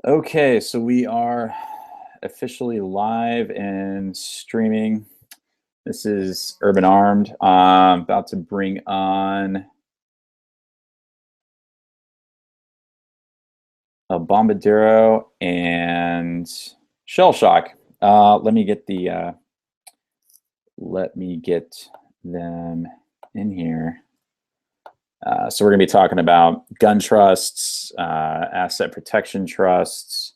Okay, so we are officially live and streaming. This is Urban Armed. I'm about to bring on a Bombadero and Shell Shock. Let me get them in here. So we're going to be talking about gun trusts, asset protection trusts,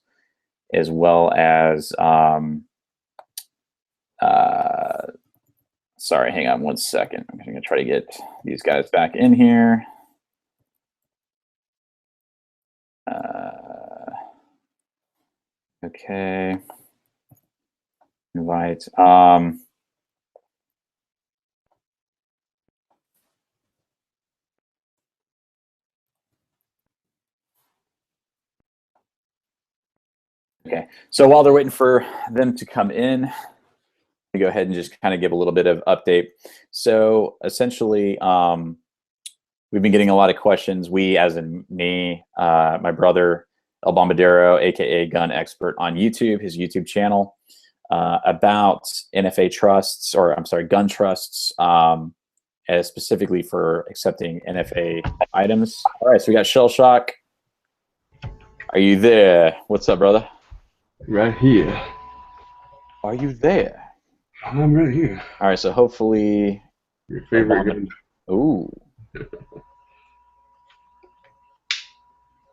as well as sorry, hang on one second. I'm going to try to get these guys back in here. Okay. Invite. Okay, so while they're waiting for them to come in, we go ahead and just kind of give a little bit of update. So essentially, we've been getting a lot of questions. We, as in me, my brother, El Bombadero, aka Gun Expert on YouTube, his YouTube channel, about NFA trusts, or I'm sorry, gun trusts, as specifically for accepting NFA items. All right, so we got Shell Shock. Are you there? What's up, brother? Right here. Are you there? I'm right here. All right, so hopefully. Your favorite gun. Ooh.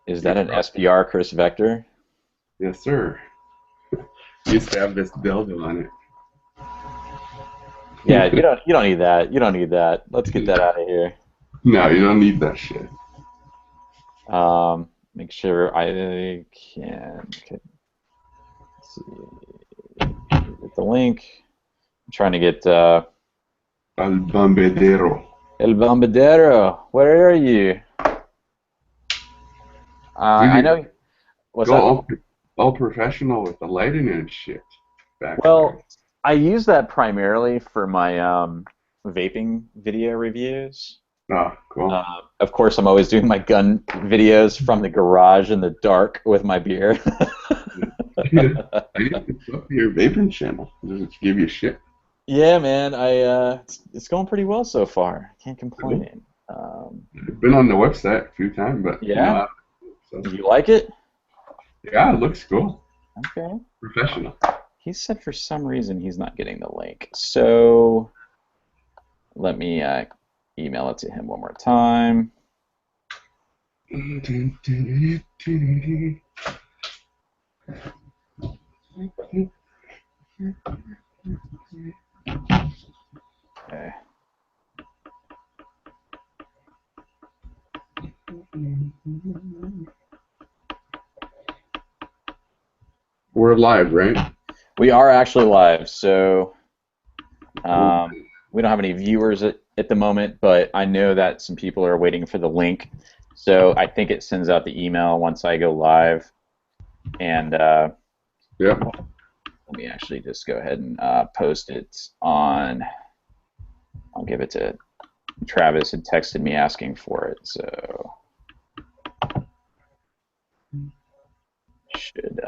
Is that an SBR Chris Vector? Yes, sir. Used to have this dildo on it. Yeah, you don't need that. You don't need that. Let's get that out of here. No, you don't need that shit. Make sure I can. Let's see. Get the link. I'm trying to get El Bombadero. El Bombadero. Where are you? I know. What's go that? all professional with the lighting and shit. Well, I use that primarily for my vaping video reviews. Oh, cool. Of course, I'm always doing my gun videos from the garage in the dark with my beer. I need to up your vaping channel. Does it give you shit? Yeah, man. It's going pretty well so far. Can't complain. I've been on the website a few times, but yeah. So. Do you like it? Yeah, it looks cool. Okay. Professional. He said for some reason he's not getting the link. So let me email it to him one more time. Okay. We're live, right? We are actually live, so we don't have any viewers at the moment, but I know that some people are waiting for the link, so I think it sends out the email once I go live. And yeah. Let me actually just go ahead and post it on. I'll give it to Travis. Had texted me asking for it, so should.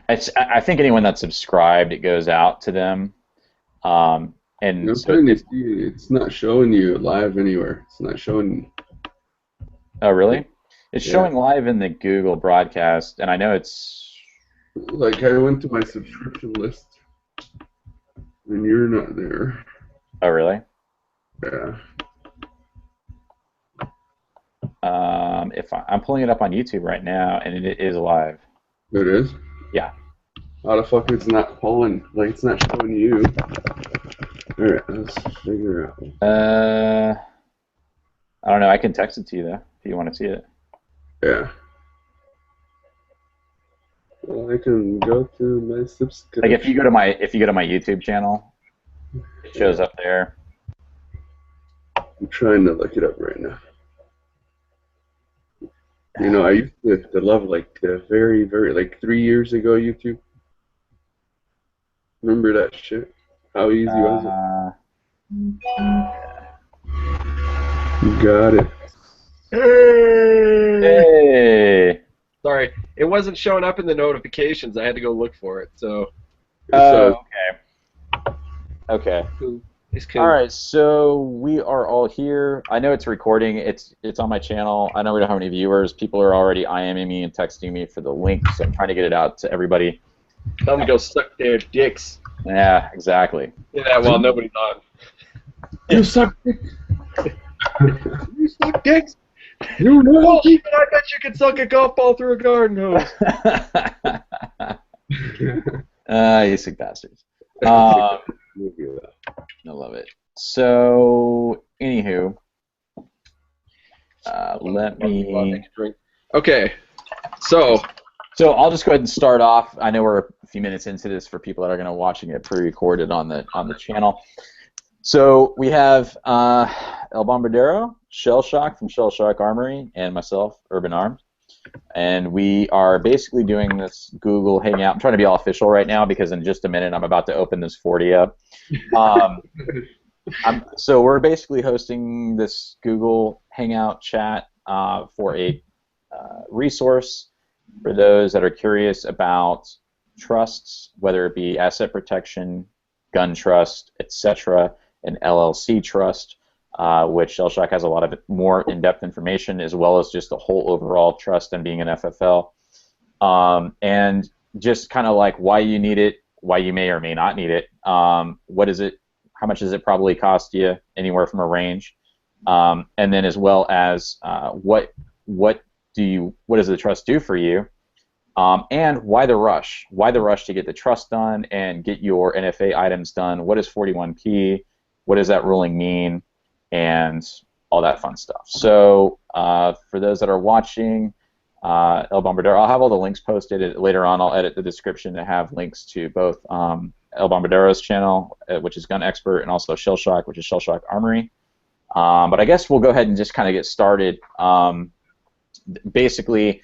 I think anyone that's subscribed, it goes out to them. And so it's not showing you live anywhere. It's not showing. Oh, really? It's showing live in the Google broadcast, and I know it's. Like, I went to my subscription list, and you're not there. Oh, really? Yeah. I'm pulling it up on YouTube right now, and it is live. It is? Yeah. How the fuck it's not pulling? Like, it's not showing you. Alright, let's figure out. I don't know. I can text it to you, though, if you want to see it. Yeah. Well, I can go to my subscription. Like, if you go to my YouTube channel, it shows up there. I'm trying to look it up right now. You know, I used to love, like, the very, like 3 years ago YouTube. Remember that shit? How easy was it? You got it. Hey! Sorry. it wasn't showing up in the notifications. I had to go look for it. So So Okay. Okay. cool. It's All cool. right, so we are all here. I know it's recording. It's on my channel. I know we don't have any viewers. People are already IMing me and texting me for the link, so I'm trying to get it out to everybody. Tell them to go suck their dicks. Yeah, exactly. Yeah, while nobody's on. you suck. You suck dicks. You know. Well, even I bet you could suck a golf ball through a garden hose. You sick bastards. I love it. So, anywho, let me. Okay, so So I'll just go ahead and start off. I know we're a few minutes into this for people that are going to watching it pre-recorded on the channel. So we have El Bombardero, Shell Shock from Shell Shock Armory, and myself, Urban Arms. And we are basically doing this Google Hangout. I'm trying to be all official right now because in just a minute I'm about to open this 40 up. So we're basically hosting this Google Hangout Chat for a resource for those that are curious about trusts, whether it be asset protection, gun trust, etc., an LLC trust, which Shellshock has a lot of more in-depth information, as well as just the whole overall trust and being an FFL, and just kind of like why you need it, why you may or may not need it, what is it, how much does it probably cost you, anywhere from a range, and then as well as what does the trust do for you, and why the rush? Why the rush to get the trust done and get your NFA items done? What is 41P? What does that ruling mean? And all that fun stuff. So for those that are watching, El Bombardero, I'll have all the links posted. Later on, I'll edit the description to have links to both El Bombardero's channel, which is Gun Expert, and also Shell Shock, which is Shell Shock Armory. But I guess we'll go ahead and just kind of get started. Basically,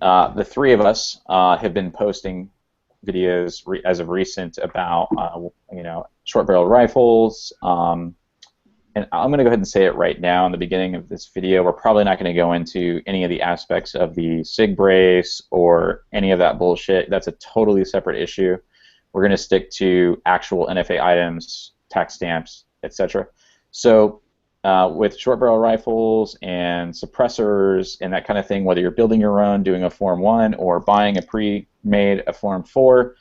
the three of us have been posting videos as of recent about short barrel rifles, and I'm going to go ahead and say it right now in the beginning of this video. We're probably not going to go into any of the aspects of the SIG brace or any of that bullshit. That's a totally separate issue. We're going to stick to actual NFA items, tax stamps, etc. So with short barrel rifles and suppressors and that kind of thing, whether you're building your own, doing a Form 1, or buying a pre-made a Form 4,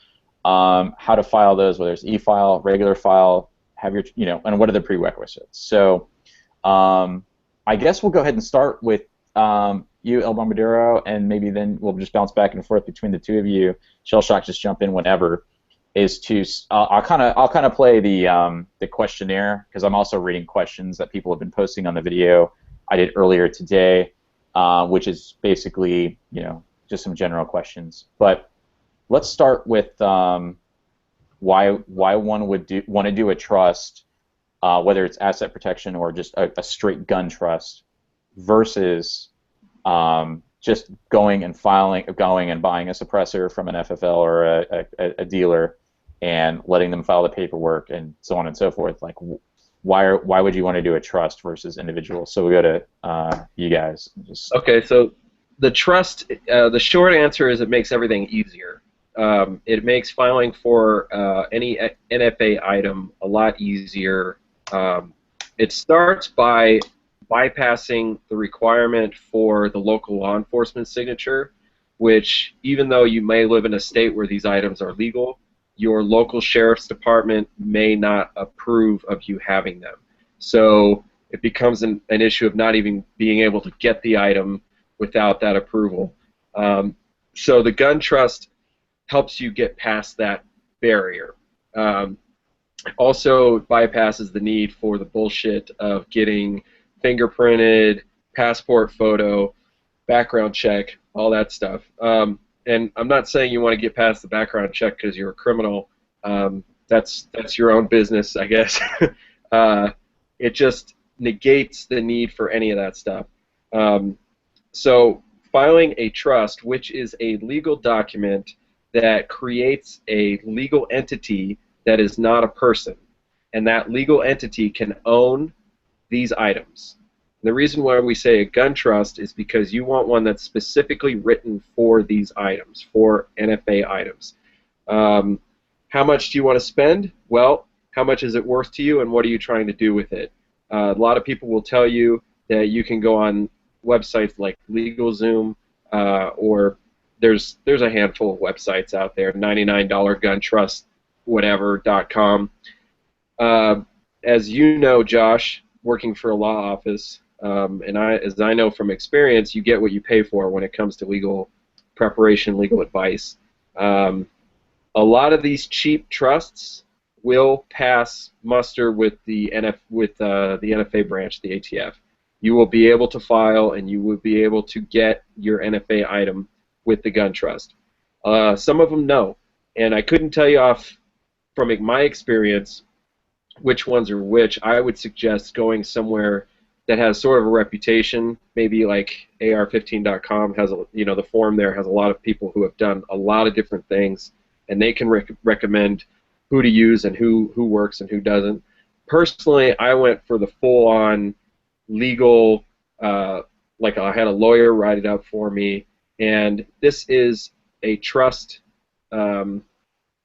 how to file those, whether it's e-file, regular file, have your, and what are the prerequisites. So I guess we'll go ahead and start with you, El Bombardero, and maybe then we'll just bounce back and forth between the two of you. Shell Shock, just jump in whenever. I'll kind of play the questionnaire, because I'm also reading questions that people have been posting on the video I did earlier today, which is basically just some general questions. But let's start with why one would want to do a trust, whether it's asset protection or just a straight gun trust, versus just going and buying a suppressor from an FFL or a dealer and letting them file the paperwork and so on and so forth. Like, why would you want to do a trust versus individual? So we go to you guys. Okay, so the trust, the short answer is it makes everything easier. It makes filing for any NFA item a lot easier. It starts by bypassing the requirement for the local law enforcement signature, which, even though you may live in a state where these items are legal, your local sheriff's department may not approve of you having them. So it becomes an issue of not even being able to get the item without that approval. So the gun trust helps you get past that barrier. Also bypasses the need for the bullshit of getting fingerprinted, passport photo, background check, all that stuff. And I'm not saying you want to get past the background check because you're a criminal. That's your own business, I guess. It just negates the need for any of that stuff. So filing a trust, which is a legal document that creates a legal entity that is not a person, and that legal entity can own these items. The reason why we say a gun trust is because you want one that's specifically written for these items, for NFA items. How much do you want to spend? Well, how much is it worth to you, and what are you trying to do with it? A lot of people will tell you that you can go on websites like LegalZoom, or there's a handful of websites out there, $99 gun trust whatever.com. As you know, Josh, working for a law office, and as I know from experience, you get what you pay for when it comes to legal preparation, legal advice. A lot of these cheap trusts will pass muster with the NFA branch, the ATF. You will be able to file, and you will be able to get your NFA item with the gun trust. Some of them no, and I couldn't tell you from my experience which ones are which. I would suggest going somewhere that has sort of a reputation, maybe like AR15.com has the forum there has a lot of people who have done a lot of different things, and they can recommend who to use and who works and who doesn't. Personally, I went for the full-on legal, like I had a lawyer write it up for me, and this is a trust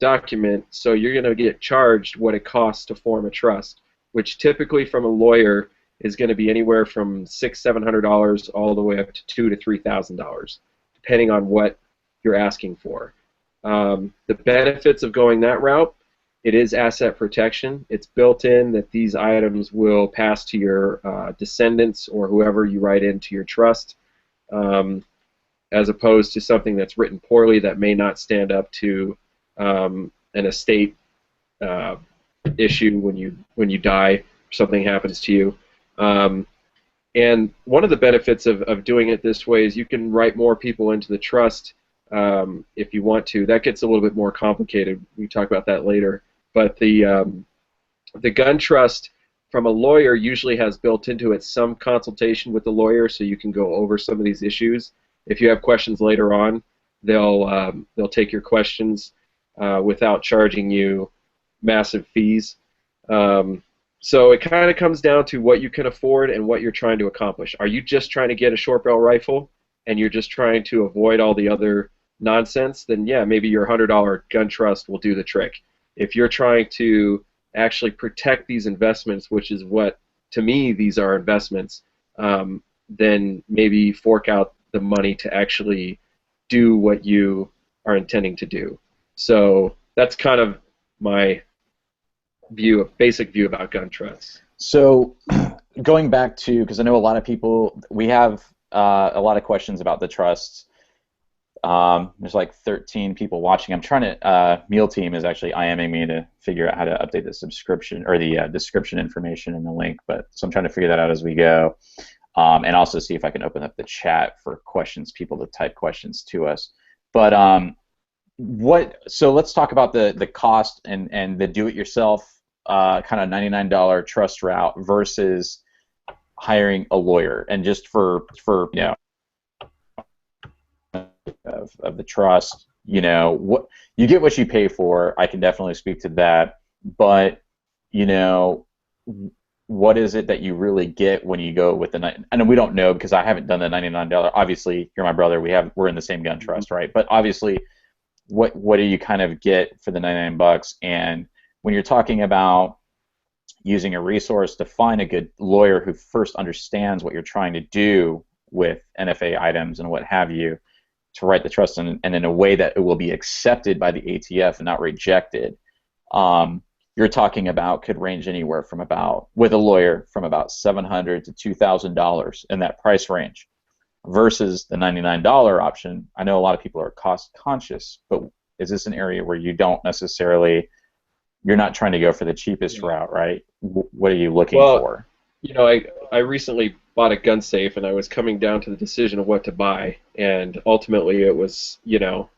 document, so you're going to get charged what it costs to form a trust, which typically from a lawyer is going to be anywhere from $600–700 all the way up to $2,000 to $3,000, depending on what you're asking for. The benefits of going that route: it is asset protection. It's built in that these items will pass to your descendants or whoever you write into your trust, as opposed to something that's written poorly that may not stand up to an estate issue when you die, or something happens to you. And one of the benefits of doing it this way is you can write more people into the trust if you want to. That gets a little bit more complicated. We talk about that later. But the gun trust from a lawyer usually has built into it some consultation with the lawyer, so you can go over some of these issues. If you have questions later on, they'll take your questions without charging you massive fees. So it kind of comes down to what you can afford and what you're trying to accomplish. Are you just trying to get a short barrel rifle and you're just trying to avoid all the other nonsense? Then yeah, maybe your $100 gun trust will do the trick. If you're trying to actually protect these investments, which is what, to me, these are investments, then maybe fork out the money to actually do what you are intending to do. So that's kind of my basic view about gun trusts. So going back to, because I know a lot of people, we have a lot of questions about the trusts. There's like 13 people watching. I'm trying to, Meal Team is actually IMing me to figure out how to update the subscription or the description information in the link, so I'm trying to figure that out as we go. And also see if I can open up the chat for questions, people to type questions to us. But so let's talk about the cost and the do-it-yourself kind of $99 trust route versus hiring a lawyer. And just for of the trust, what you get what you pay for. I can definitely speak to that, but what is it that you really get when you go with the and we don't know because I haven't done the $99. Obviously, you're my brother. We're in the same gun trust, right? But obviously, what do you kind of get for the $99? And when you're talking about using a resource to find a good lawyer who first understands what you're trying to do with NFA items and what have you, to write the trust and in a way that it will be accepted by the ATF and not rejected, you're talking about could range anywhere from with a lawyer from about $700 to $2,000 in that price range, versus the $99 option. I know a lot of people are cost conscious, but is this an area where you don't necessarily, you're not trying to go for the cheapest route, right? What are you looking for? I recently bought a gun safe, and I was coming down to the decision of what to buy, and ultimately it was,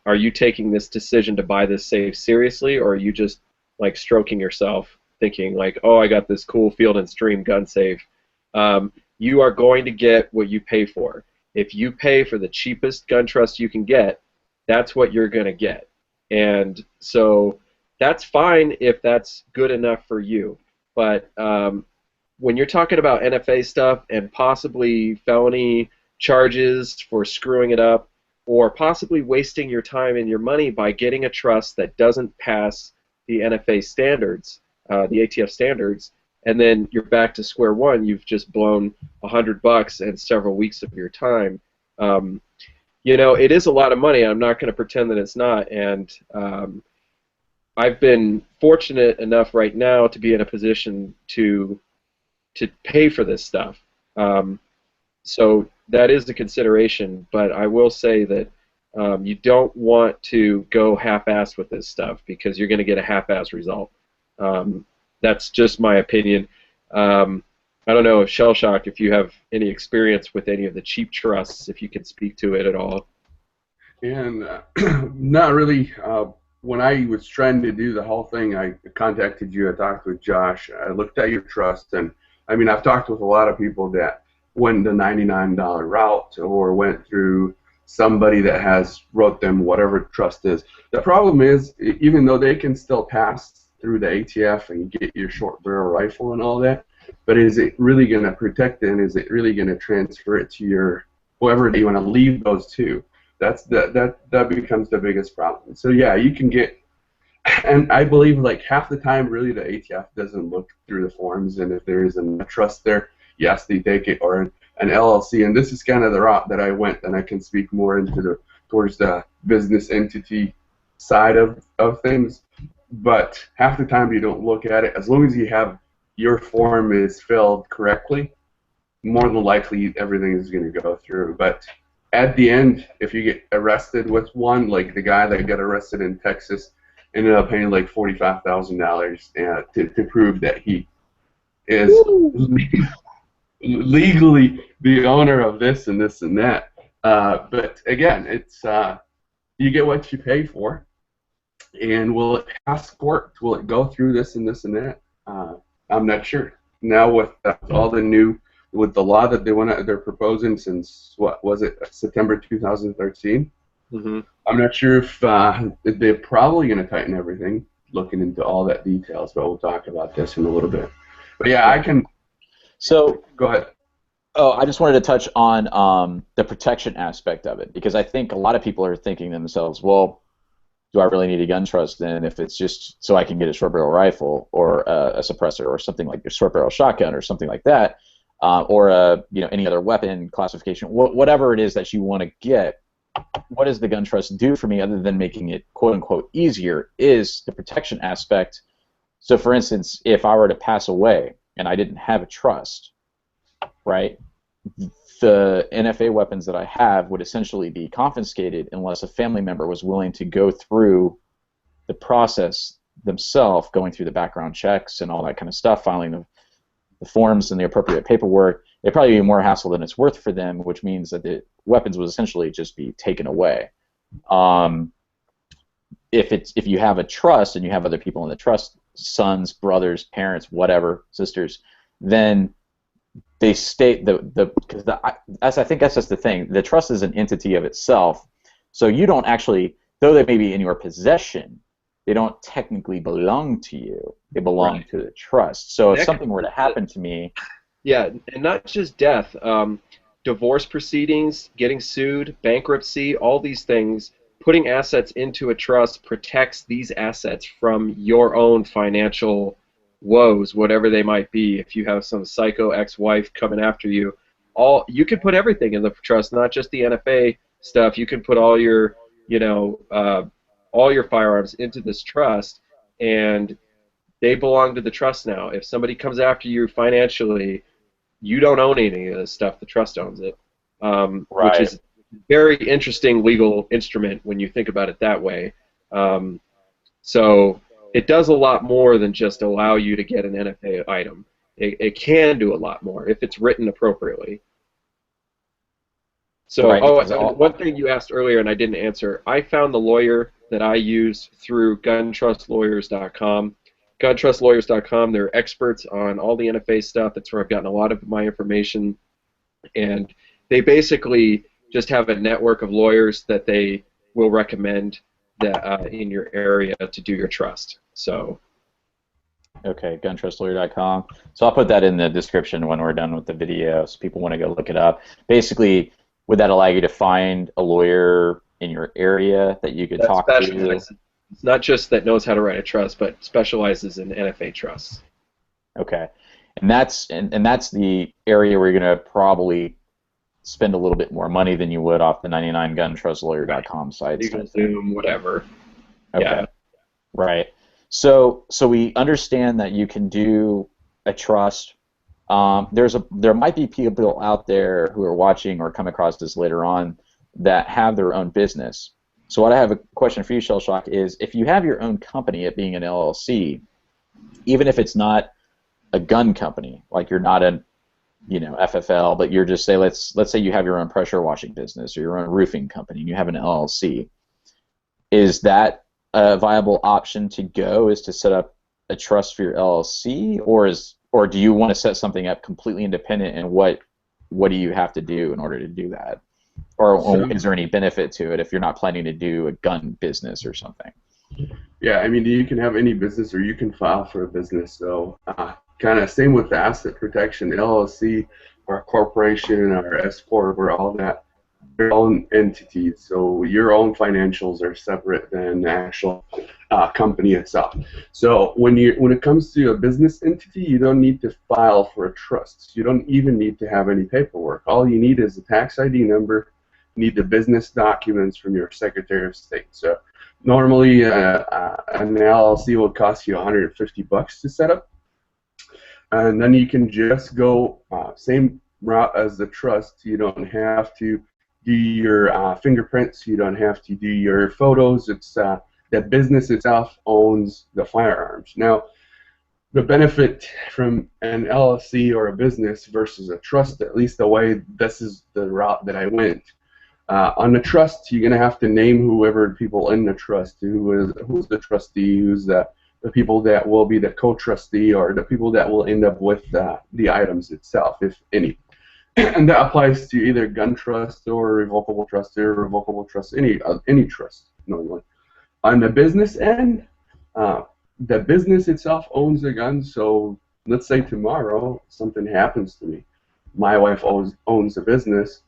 are you taking this decision to buy this safe seriously, or are you just like stroking yourself, thinking like, oh, I got this cool Field and Stream gun safe? You are going to get what you pay for. If you pay for the cheapest gun trust you can get, that's what you're going to get. And so that's fine if that's good enough for you. But when you're talking about NFA stuff and possibly felony charges for screwing it up, or possibly wasting your time and your money by getting a trust that doesn't pass the NFA standards, the ATF standards, and then you're back to square one. You've just blown $100 and several weeks of your time. You know, it is a lot of money. I'm not going to pretend that it's not, and I've been fortunate enough right now to be in a position to pay for this stuff. So that is the consideration, but I will say that you don't want to go half-assed with this stuff because you're going to get a half-assed result. That's just my opinion. I don't know, Shell Shock, if you have any experience with any of the cheap trusts, if you can speak to it at all. And not really. When I was trying to do the whole thing, I contacted you. I talked with Josh. I looked at your trust, and I mean, I've talked with a lot of people that went the $99 route or went through somebody that has wrote them whatever trust is. The problem is, even though they can still pass through the ATF and get your short barrel rifle and all that, but is it really going to protect it, and is it really going to transfer it to your whoever you want to leave those to? That becomes the biggest problem. So yeah, you can get, and I believe like half the time really the ATF doesn't look through the forms, and if there is a trust there, yes, they take it, or an LLC, and this is kind of the route that I went, and I can speak more into towards the business entity side of things, but half the time you don't look at it. As long as you have your form is filled correctly, more than likely everything is going to go through. But at the end, if you get arrested with one, like the guy that got arrested in Texas ended up paying like $45,000 to prove that he is legally the owner of this and this and that. But again, it's you get what you pay for. And will it pass court? Will it go through this and this and that? I'm not sure. Now with all the new, with the law that they're proposing since, what was it, September 2013? Mm-hmm. I'm not sure if they're probably going to tighten everything, looking into all that details, but we'll talk about this in a little bit. But yeah, I can. So go ahead. Oh, I just wanted to touch on the protection aspect of it, because I think a lot of people are thinking to themselves, well, do I really need a gun trust then if it's just so I can get a short barrel rifle or a suppressor or something like a short barrel shotgun or something like that, or any other weapon classification, whatever it is that you want to get. What does the gun trust do for me other than making it quote unquote easier is the protection aspect. So for instance, if I were to pass away and I didn't have a trust, right, the NFA weapons that I have would essentially be confiscated unless a family member was willing to go through the process themselves, going through the background checks and all that kind of stuff, filing the forms and the appropriate paperwork. It'd probably be more hassle than it's worth for them, which means that the weapons would essentially just be taken away. If you have a trust and you have other people in the trust, sons, brothers, parents, whatever, sisters, then they state I think that's just the thing. The trust is an entity of itself, so you don't actually, though they may be in your possession, they don't technically belong to you. They belong to the trust. So if something were to happen to me, yeah, and not just death, divorce proceedings, getting sued, bankruptcy, all these things, putting assets into a trust protects these assets from your own financial woes, whatever they might be. If you have some psycho ex-wife coming after you, you can put everything in the trust, not just the NFA stuff. You can put all your, all your firearms into this trust, and they belong to the trust now. If somebody comes after you financially, you don't own any of this stuff. The trust owns it, which is a very interesting legal instrument when you think about it that way. So it does a lot more than just allow you to get an NFA item. It can do a lot more if it's written appropriately. So, one thing you asked earlier and I didn't answer, I found the lawyer that I use through guntrustlawyers.com. Guntrustlawyers.com, they're experts on all the NFA stuff. That's where I've gotten a lot of my information. And they basically just have a network of lawyers that they will recommend that in your area to do your trust. So Okay, guntrustlawyer.com. So I'll put that in the description when we're done with the video, so people want to go look it up. Basically, would that allow you to find a lawyer in your area that you could That talk to? specializes. It's not just that knows how to write a trust, but specializes in NFA trusts. Okay, and that's the area where you're going to probably spend a little bit more money than you would off the 99guntrustlawyer.com site. Legal Zoom, whatever. Okay. Yeah. Right. So we understand that you can do a trust. There might be people out there who are watching or come across this later on that have their own business. So what I have a question for you, Shellshock, is if you have your own company, it being an LLC, even if it's not a gun company, like you're not a FFL, but you're just say let's say you have your own pressure washing business or your own roofing company and you have an LLC, is that a viable option to go, is to set up a trust for your LLC, or do you want to set something up completely independent, and what do you have to do in order to do that? Or is there any benefit to it if you're not planning to do a gun business or something? Yeah, I mean, you can have any business or you can file for a business. So kind of same with the asset protection, LLC or a corporation or S corp or all that, their own entities. So your own financials are separate than the actual company itself. So when it comes to a business entity, you don't need to file for a trust. You don't even need to have any paperwork. All you need is a tax ID number. You need the business documents from your Secretary of State. So normally an LLC will cost you $150 to set up, and then you can just go same route as the trust. You don't have to do your fingerprints. You don't have to do your photos. It's the business itself owns the firearms. Now, the benefit from an LLC or a business versus a trust, at least the way this is the route that I went. On the trust, you're gonna have to name whoever people in the trust, who's the trustee, who's the people that will be the co-trustee, or the people that will end up with the items itself, if any. And that applies to either gun trust or revocable trust any trust normally. On the business end, the business itself owns the gun. So let's say tomorrow something happens to me, my wife owns the business.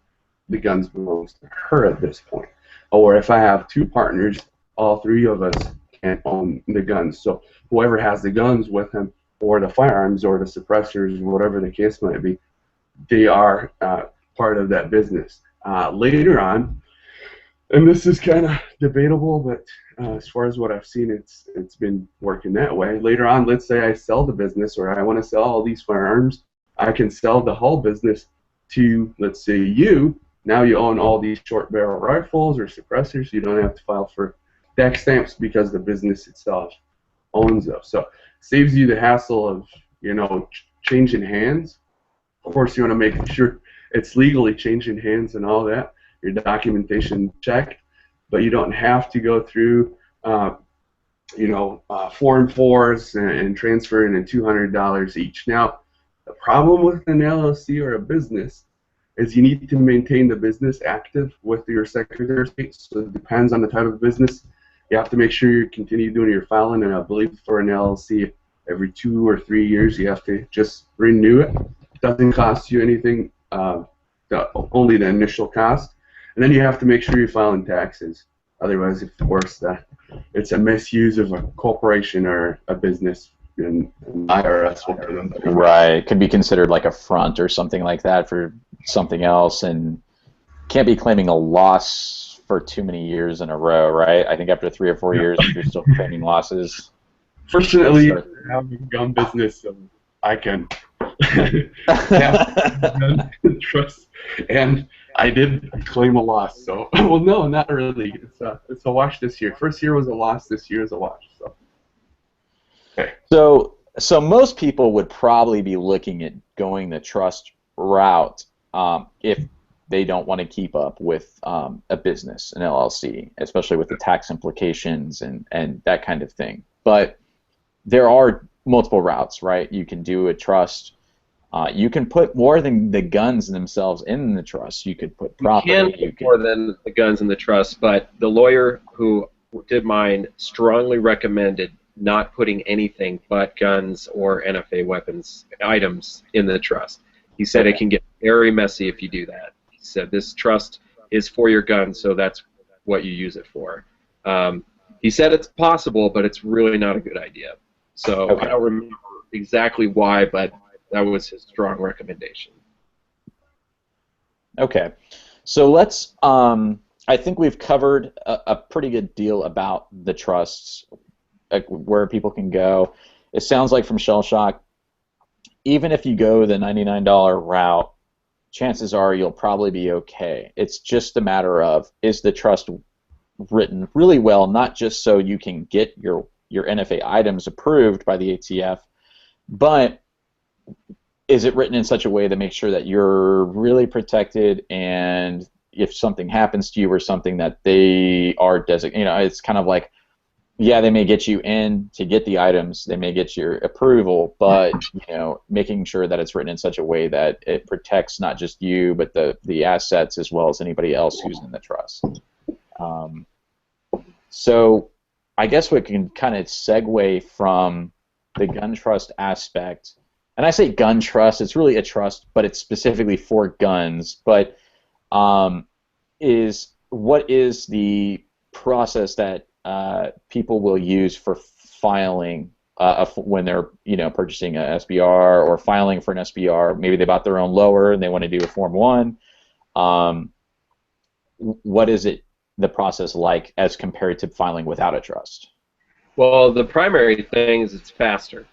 The guns belongs to her at this point. Or if I have two partners, all three of us can't own the guns. So whoever has the guns with him, or the firearms, or the suppressors, whatever the case might be, they are part of that business. Later on, and this is kind of debatable, but as far as what I've seen, it's been working that way. Later on, let's say I sell the business, or I want to sell all these firearms, I can sell the whole business to, let's say, you. Now you own all these short barrel rifles or suppressors. You don't have to file for tax stamps because the business itself owns those. So it saves you the hassle of changing hands. Of course, you want to make sure it's legally changing hands and all that. Your documentation checked, but you don't have to go through Form 4s and transferring in $200 each. Now, the problem with an LLC or a business is you need to maintain the business active with your Secretary of State. So it depends on the type of business. You have to make sure you continue doing your filing, and I believe for an LLC, every 2 or 3 years you have to just renew it. It doesn't cost you anything, only the initial cost. And then you have to make sure you're filing taxes. Otherwise, of course, it's a misuse of a corporation or a business, and IRS will put them. Right. Could be considered like a front or something like that for something else, and can't be claiming a loss for too many years in a row, right? I think after 3 or 4 years, if you're still claiming losses. Fortunately, I have a gun business, so I can have trust, and I did claim a loss. So, well, no, not really. It's a wash this year. First year was a loss. This year is a wash. So. Okay. So most people would probably be looking at going the trust route if they don't want to keep up with a business, an LLC, especially with the tax implications and that kind of thing. But there are multiple routes, right? You can do a trust. You can put more than the guns themselves in the trust. You could put property. You can put more than the guns in the trust, but the lawyer who did mine strongly recommended not putting anything but guns or NFA weapons items in the trust. He said it can get very messy if you do that. He said this trust is for your guns, so that's what you use it for. He said it's possible, but it's really not a good idea. So I don't remember exactly why, but that was his strong recommendation. Okay, so let's. I think we've covered a pretty good deal about the trusts, like where people can go. It sounds like from Shell Shock, even if you go the $99 route, chances are you'll probably be okay. It's just a matter of, is the trust written really well, not just so you can get your NFA items approved by the ATF, but is it written in such a way that makes sure that you're really protected, and if something happens to you or something that they are designated, it's kind of like, yeah, they may get you in to get the items, they may get your approval, but making sure that it's written in such a way that it protects not just you, but the assets as well as anybody else who's in the trust. So I guess we can kind of segue from the gun trust aspect. And I say gun trust, it's really a trust, but it's specifically for guns. But what is the process that people will use for filing when they're purchasing a SBR or filing for an SBR? Maybe they bought their own lower and they want to do a Form 1. What is the process like as compared to filing without a trust? Well, the primary thing is it's faster.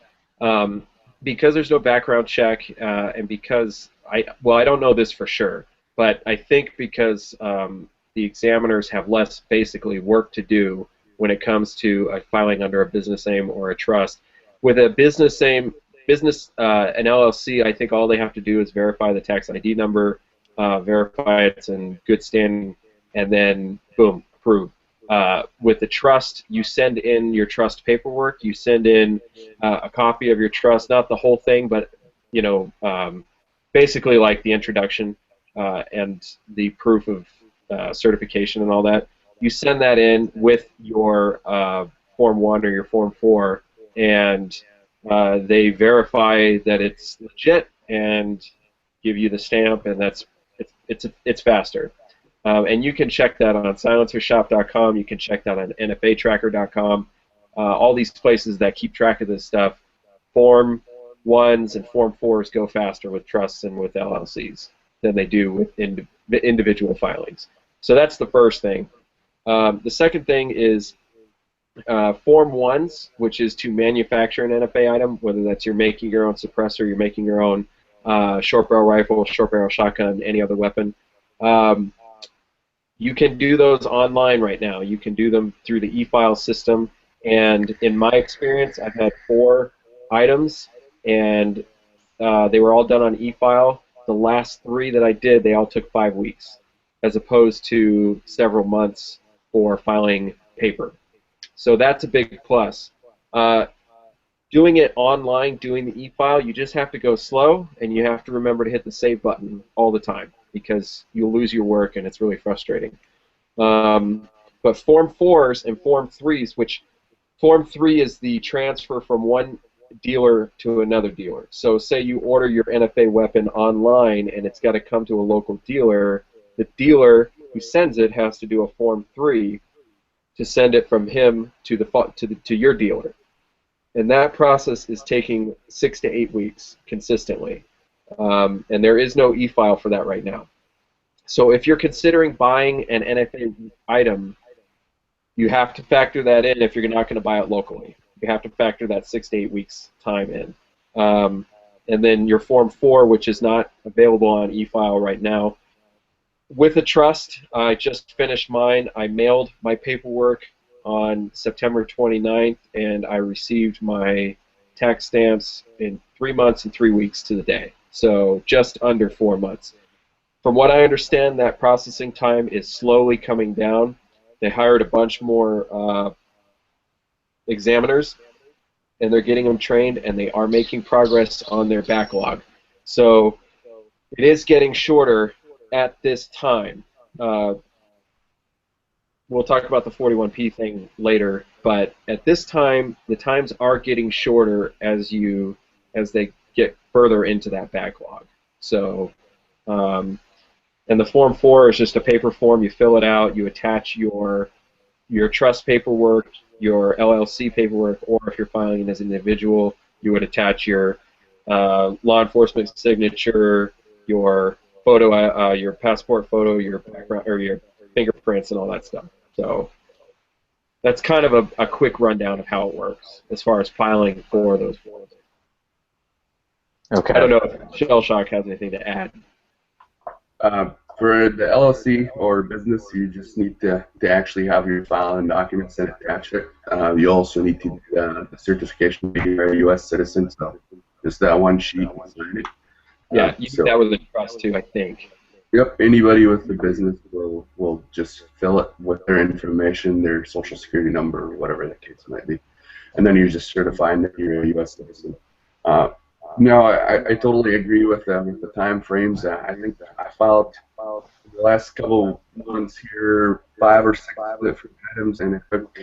Because there's no background check, and because I don't know this for sure, but I think because the examiners have less basically work to do when it comes to filing under a business name or a trust. With a business name, an LLC, I think all they have to do is verify the tax ID number, verify it's in good standing, and then boom, approved. With the trust, you send in your trust paperwork. You send in a copy of your trust, not the whole thing, but basically like the introduction and the proof of certification and all that. You send that in with your Form 1 or your Form 4, and they verify that it's legit and give you the stamp, and it's faster. And you can check that on silencershop.com. You can check that on NFAtracker.com. All these places that keep track of this stuff. Form 1s and Form 4s go faster with trusts and with LLCs than they do with individual filings. So that's the first thing. The second thing is Form 1s, which is to manufacture an NFA item, whether that's you're making your own suppressor, you're making your own short barrel rifle, short barrel shotgun, any other weapon. You can do those online right now. You can do them through the e-file system, and in my experience, I've had 4 items, and they were all done on e-file. The last 3 that I did, they all took 5 weeks, as opposed to several months for filing paper. So that's a big plus. Doing it online, doing the e-file, you just have to go slow, and you have to remember to hit the save button all the time, because you'll lose your work and it's really frustrating. But Form 4s and Form 3s, which Form 3 is the transfer from one dealer to another dealer. So say you order your NFA weapon online and it's got to come to a local dealer, the dealer who sends it has to do a Form 3 to send it from him to your dealer. And that process is taking 6 to 8 weeks consistently. And there is no e-file for that right now. So if you're considering buying an NFA item, you have to factor that in if you're not going to buy it locally. You have to factor that 6 to 8 weeks time in. And then your Form 4, which is not available on e-file right now. With a trust, I just finished mine. I mailed my paperwork on September 29th, and I received my tax stamps in 3 months and 3 weeks to the day. So just under 4 months. From what I understand, that processing time is slowly coming down. They hired a bunch more examiners, and they're getting them trained, and they are making progress on their backlog. So it is getting shorter at this time. we'll talk about the 41P thing later, but at this time, the times are getting shorter as they get further into that backlog. So, and the Form 4 is just a paper form. You fill it out, you attach your trust paperwork, your LLC paperwork, or if you're filing as an individual, you would attach your law enforcement signature, your photo, your passport photo, your background, or your fingerprints, and all that stuff. So that's kind of a quick rundown of how it works as far as filing for those forms. Okay. I don't know if Shell Shock has anything to add. For the LLC or business, you just need to actually have your file and documents and attach it. You also need to do the certification that you're a U.S. citizen, so just that one sheet. Yeah, you do that with a trust too, I think. Yep, anybody with the business will just fill it with their information, their social security number, or whatever the case might be. And then you're just certifying that you're a U.S. citizen. No, I totally agree with the time frames. I think I filed the last couple months here 5 or 6 different items, and it took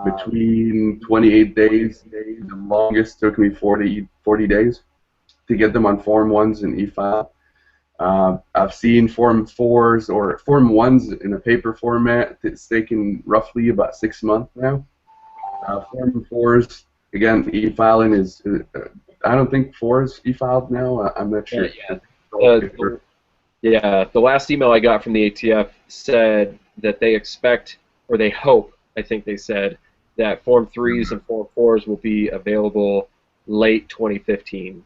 between 28 days. The longest took me 40 days to get them on Form 1s and e-file. I've seen Form 4s or Form 1s in a paper format that's taken roughly about 6 months now. Form 4s, again, e-filing is, I don't think 4 is e-filed now. I'm not sure. Yeah, the last email I got from the ATF said that they expect, or they hope, I think they said, that Form 3s and Form 4s will be available late 2015.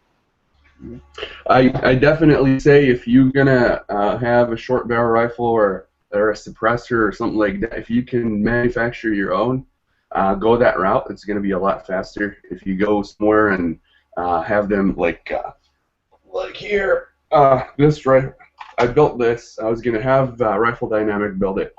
I definitely say if you're gonna have a short barrel rifle or a suppressor or something like that, if you can manufacture your own, go that route. It's gonna be a lot faster. If you go somewhere and have them like here, this right, I built this. I was gonna have Rifle Dynamic build it,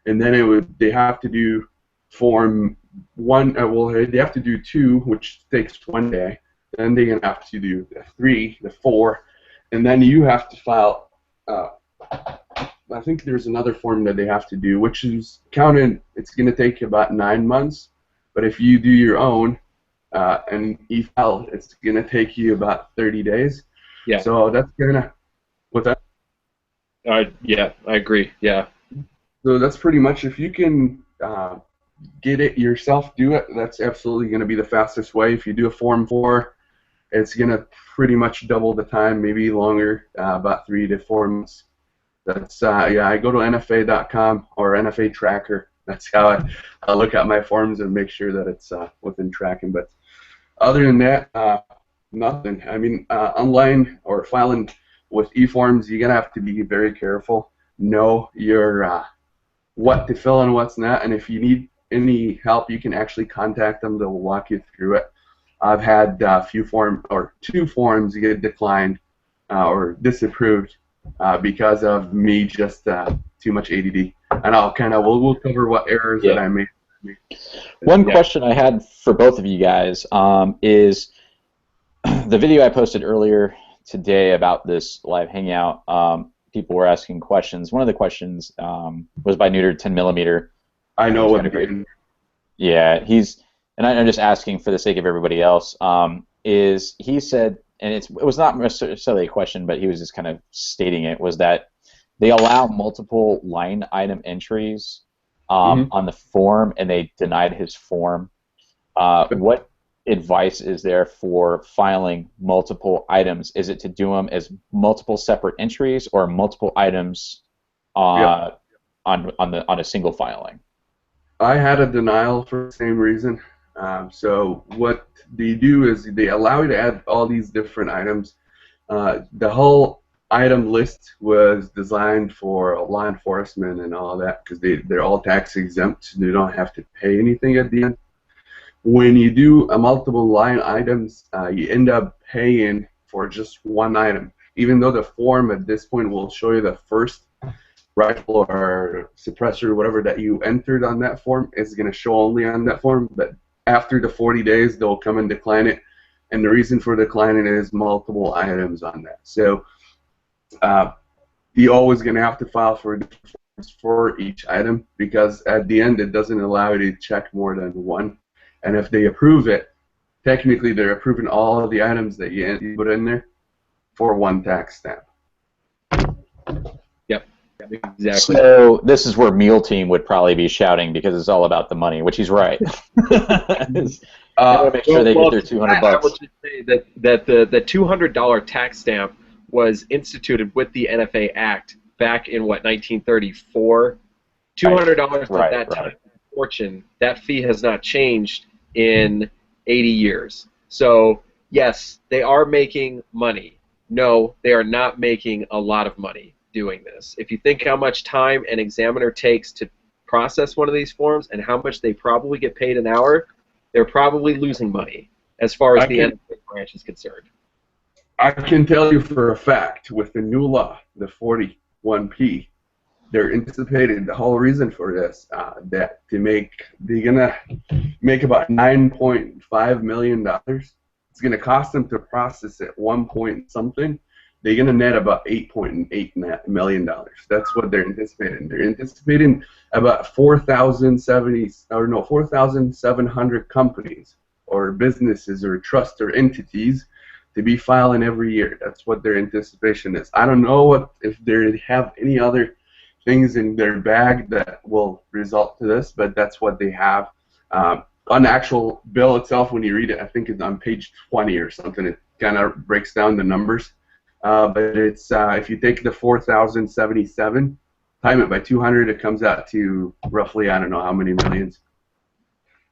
and then they have to do Form 1. Well, they have to do 2, which takes 1 day. Then they're going to have to do the 3, the 4, and then you have to file, I think there's another form that they have to do, which is counted, it's going to take about 9 months, but if you do your own and e-file, it's going to take you about 30 days. Yeah. So that's going to, what's that? Yeah, I agree, yeah. So that's pretty much, if you can get it yourself, do it, that's absolutely going to be the fastest way. If you do a Form 4, it's going to pretty much double the time, maybe longer, about 3 to 4 months. That's, yeah, I go to NFA.com or NFA Tracker. That's how I look at my forms and make sure that it's within tracking. But other than that, nothing. I mean, online or filing with e-forms, you're going to have to be very careful. Know your what to fill and what's not. And if you need any help, you can actually contact them. They'll walk you through it. I've had two forms get declined or disapproved because of me just too much ADD. And we'll cover what errors that I made. One question I had for both of you guys is the video I posted earlier today about this live hangout. People were asking questions. One of the questions was by Neutered 10mm. I know what it is. Yeah, and I'm just asking for the sake of everybody else, is he said, and it was not necessarily a question, but he was just kind of stating it, was that they allow multiple line item entries on the form, and they denied his form. What advice is there for filing multiple items? Is it to do them as multiple separate entries or multiple items on a single filing? I had a denial for the same reason. So what they do is they allow you to add all these different items. The whole item list was designed for law enforcement and all that because they're all tax exempt. They don't have to pay anything at the end. When you do a multiple line items, you end up paying for just one item, even though the form at this point will show you the first rifle or suppressor or whatever that you entered on that form is going to show only on that form, but after the 40 days they'll come and decline it, and the reason for declining it is multiple items on that. So you're always going to have to file for a different for each item, because at the end it doesn't allow you to check more than one. And if they approve it, technically they're approving all of the items that you put in there for one tax stamp. Yep, exactly. So this is where Meal Team would probably be shouting because it's all about the money, which he's right. Make sure they get their $200. I will just say that the $200 tax stamp was instituted with the NFA Act back in what, 1934. $200 at that time, fortune. That fee has not changed in 80 years. So yes, they are making money. No, they are not making a lot of money doing this. If you think how much time an examiner takes to process one of these forms and how much they probably get paid an hour, they're probably losing money as far as the NFA branch is concerned. I can tell you for a fact, with the new law, the 41P, they're anticipating the whole reason for this, that they're gonna make about $9.5 million. It's gonna cost them to process it 1 point something. They're gonna net about $8.8 million. That's what they're anticipating. They're anticipating about 4,700 companies or businesses or trusts or entities to be filing every year. That's what their anticipation is. I don't know if they have any other things in their bag that will result to this, but that's what they have. On the actual bill itself, when you read it, I think it's on page 20 or something. It kind of breaks down the numbers. But it's if you take the 4,077, time it by 200, it comes out to roughly, I don't know how many millions.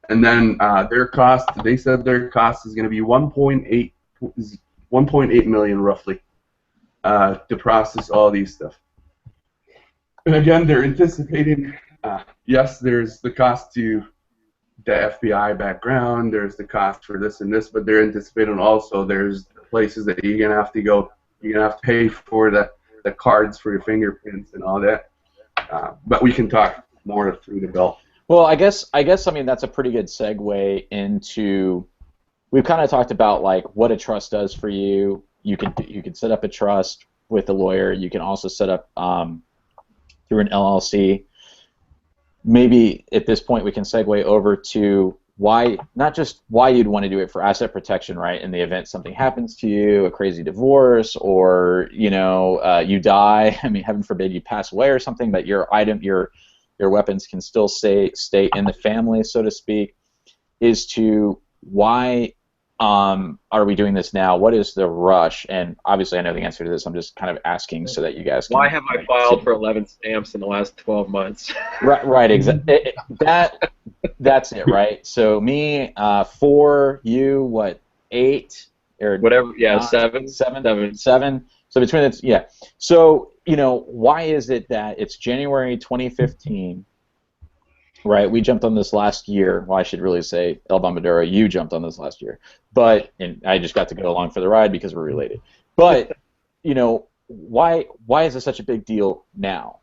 And then their cost, they said their cost is going to be 1.8 million roughly to process all these stuff. And again, they're anticipating, yes, there's the cost to the FBI background, there's the cost for this and this, but they're anticipating also there's places that you're going to have to go, you're going to have to pay for the cards for your fingerprints and all that. But we can talk more through the bill. Well, I guess I mean that's a pretty good segue into. We've kind of talked about like what a trust does for you. You can set up a trust with a lawyer. You can also set up through an LLC. Maybe at this point we can segue over to why, not just why you'd want to do it for asset protection, right? In the event something happens to you, a crazy divorce, or you you die. I mean, heaven forbid you pass away or something, but your weapons can still stay in the family, so to speak. Is to why are we doing this now? What is the rush? And obviously I know the answer to this. I'm just kind of asking so that you guys can... Why have I filed for 11 stamps in the last 12 months? Right, exactly. That's it, right? So me, 4, you, what, 8? Or whatever, yeah, 9, 7. So between the, yeah. So, why is it that it's January 2015, right? We jumped on this last year. Well, I should really say, El Bombadero, you jumped on this last year. And I just got to go along for the ride because we're related. But, why is this such a big deal now?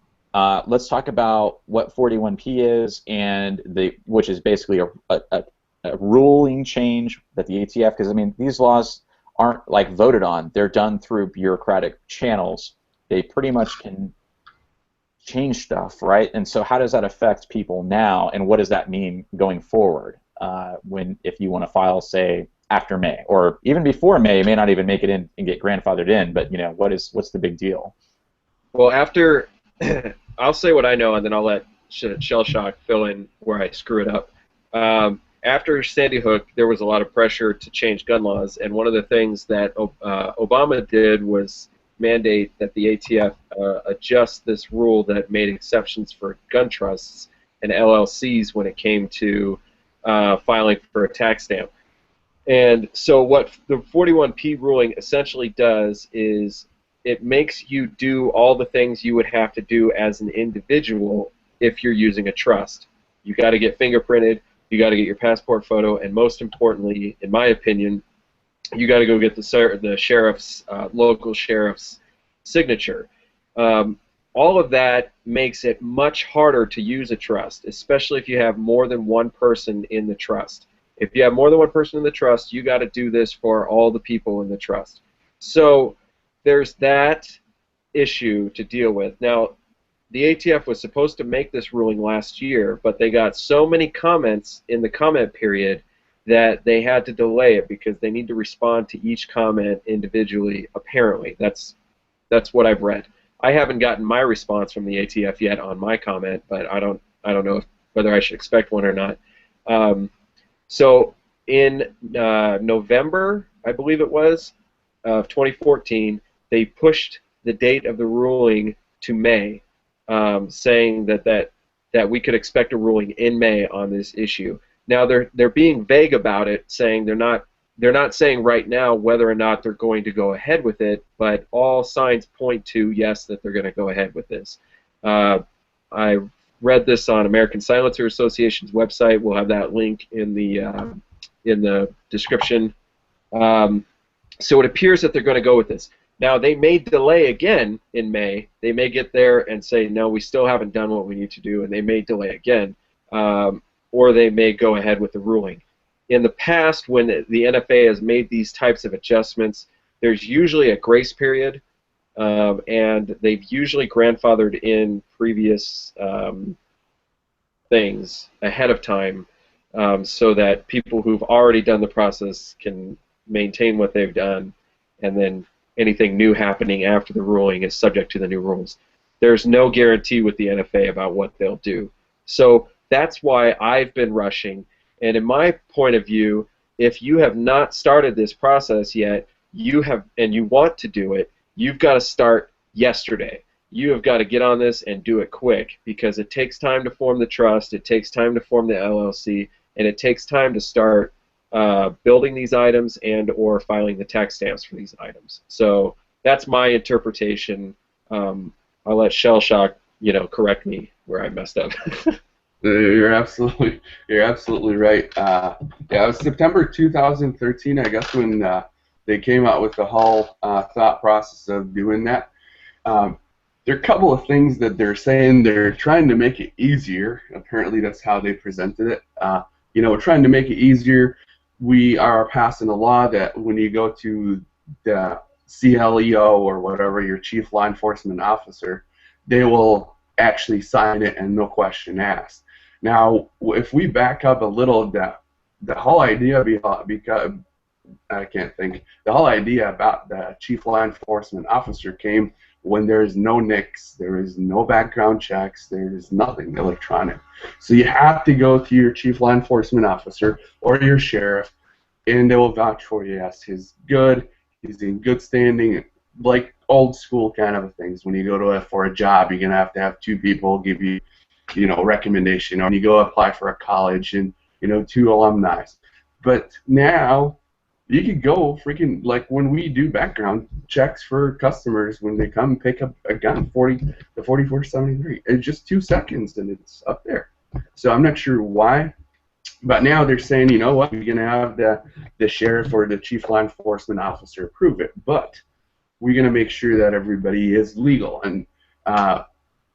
Let's talk about what 41P is, and which is basically a ruling change that the ATF, because, I mean, these laws aren't, like, voted on. They're done through bureaucratic channels. They pretty much can change stuff, right? And so how does that affect people now, and what does that mean going forward if you want to file, say, after May, or even before May? You may not even make it in and get grandfathered in, but what's the big deal? Well, after I'll say what I know, and then I'll let Shell Shock fill in where I screw it up. After Sandy Hook, there was a lot of pressure to change gun laws, and one of the things that Obama did was mandate that the ATF adjust this rule that made exceptions for gun trusts and LLCs when it came to filing for a tax stamp. And so what the 41P ruling essentially does is it makes you do all the things you would have to do as an individual if you're using a trust. You got to get fingerprinted, you got to get your passport photo, and most importantly, in my opinion, you got to go get the sheriff's, local sheriff's signature. All of that makes it much harder to use a trust, especially if you have more than one person in the trust. If you have more than one person in the trust, you got to do this for all the people in the trust. So there's that issue to deal with. Now, the ATF was supposed to make this ruling last year, but they got so many comments in the comment period that they had to delay it because they need to respond to each comment individually. Apparently, that's what I've read. I haven't gotten my response from the ATF yet on my comment, but I don't know whether I should expect one or not. So in November, I believe it was, of 2014, they pushed the date of the ruling to May, saying that we could expect a ruling in May on this issue. Now they're being vague about it, saying they're not saying right now whether or not they're going to go ahead with it, but all signs point to yes, that they're going to go ahead with this. I read this on American Silencer Association's website. We'll have that link in the description. So it appears that they're going to go with this. Now, they may delay again in May. They may get there and say, no, we still haven't done what we need to do, and they may delay again. Or they may go ahead with the ruling. In the past, when the NFA has made these types of adjustments, there's usually a grace period, and they've usually grandfathered in previous things ahead of time, so that people who've already done the process can maintain what they've done, and then anything new happening after the ruling is subject to the new rules. There's no guarantee with the NFA about what they'll do. So that's why I've been rushing. And in my point of view, if you have not started this process yet, and you want to do it, you've got to start yesterday. You have got to get on this and do it quick, because it takes time to form the trust, it takes time to form the LLC, and it takes time to start building these items and or filing the tax stamps for these items. So that's my interpretation. I'll let Shellshock, correct me where I messed up. You're absolutely right. Yeah, it was September 2013, I guess, when they came out with the whole thought process of doing that. There are a couple of things that they're saying. They're trying to make it easier. Apparently, that's how they presented it. We're trying to make it easier. We are passing a law that when you go to the CLEO or whatever, your chief law enforcement officer, they will actually sign it and no question asked. Now, if we back up a little, the whole idea because I can't think. The whole idea about the chief law enforcement officer came when there is no NICS, there is no background checks, there is nothing electronic. So you have to go to your chief law enforcement officer or your sheriff, and they will vouch for you. Yes, he's good, he's in good standing, like old school kind of things. When you go for a job, you're gonna have two people give you, recommendation. Or when you go apply for a college, and 2 alumni. But now you could go freaking, like when we do background checks for customers when they come pick up a gun, the 4473, it's just 2 seconds and it's up there. So I'm not sure why, but now they're saying, you know what, we're gonna have the sheriff or the chief law enforcement officer approve it, but we're gonna make sure that everybody is legal. And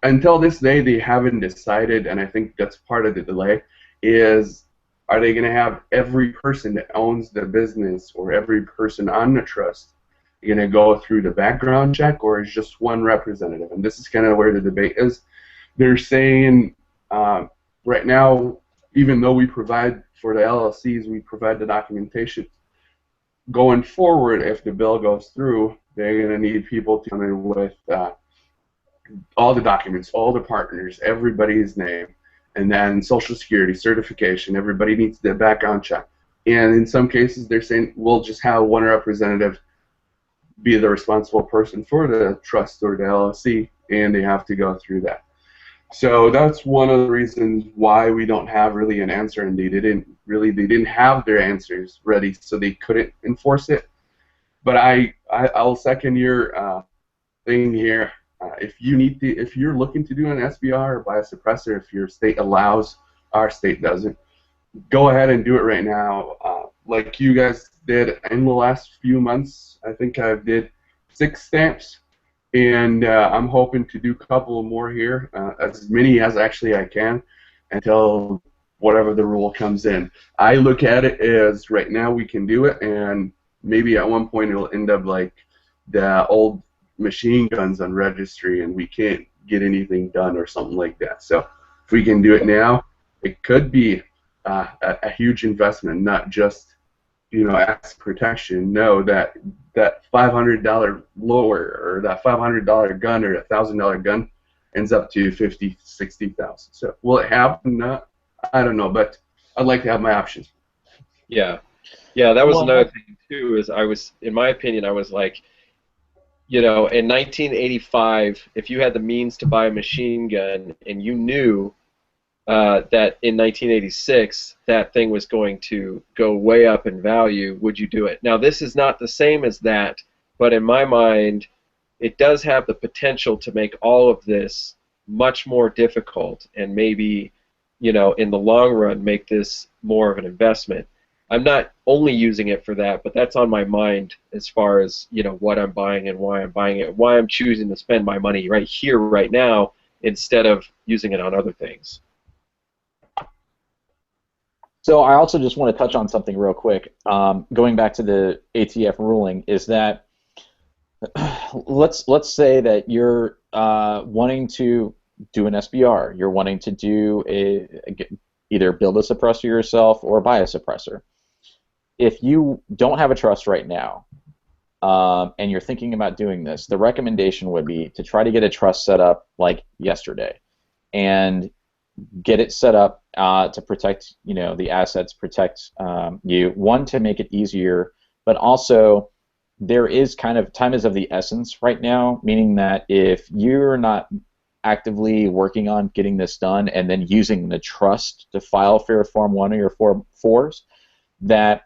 until this day, they haven't decided, and I think that's part of the delay, is are they going to have every person that owns the business or every person on the trust going to go through the background check, or is just one representative? And this is kind of where the debate is. They're saying right now, even though we provide for the LLCs, we provide the documentation. Going forward, if the bill goes through, they're going to need people to come in with all the documents, all the partners, everybody's name, and then Social Security certification. Everybody needs the background check. And in some cases, they're saying we'll just have one representative be the responsible person for the trust or the LLC, and they have to go through that. So that's one of the reasons why we don't have really an answer, and they didn't have their answers ready, so they couldn't enforce it. But I'll second your thing here. If you're looking to do an SBR or buy a suppressor, if your state allows, our state doesn't, go ahead and do it right now. Like you guys did in the last few months, I think I did 6 stamps, and I'm hoping to do a couple more here, as many as actually I can, until whatever the rule comes in. I look at it as right now we can do it, and maybe at one point it'll end up like the old machine guns on registry, and we can't get anything done or something like that. So if we can do it now, it could be a huge investment, not just asset protection. No, that $500 lower or that $500 gun or $1,000 gun ends up to 50, 60,000. So will it happen? I don't know, but I'd like to have my options. Yeah, yeah, that was another thing too. In my opinion, I was like, in 1985, if you had the means to buy a machine gun and you knew that in 1986 that thing was going to go way up in value, would you do it? Now, this is not the same as that, but in my mind, it does have the potential to make all of this much more difficult and maybe, in the long run, make this more of an investment. I'm not only using it for that, but that's on my mind as far as, what I'm buying and why I'm buying it, why I'm choosing to spend my money right here, right now, instead of using it on other things. So I also just want to touch on something real quick. Going back to the ATF ruling, is that let's say that you're wanting to do an SBR, you're wanting to do either build a suppressor yourself or buy a suppressor. If you don't have a trust right now, and you're thinking about doing this, the recommendation would be to try to get a trust set up like yesterday, and get it set up to protect, the assets, protect you. One, to make it easier, but also there is kind of time is of the essence right now, meaning that if you're not actively working on getting this done and then using the trust to file for your Form 1 or your Form 4s, that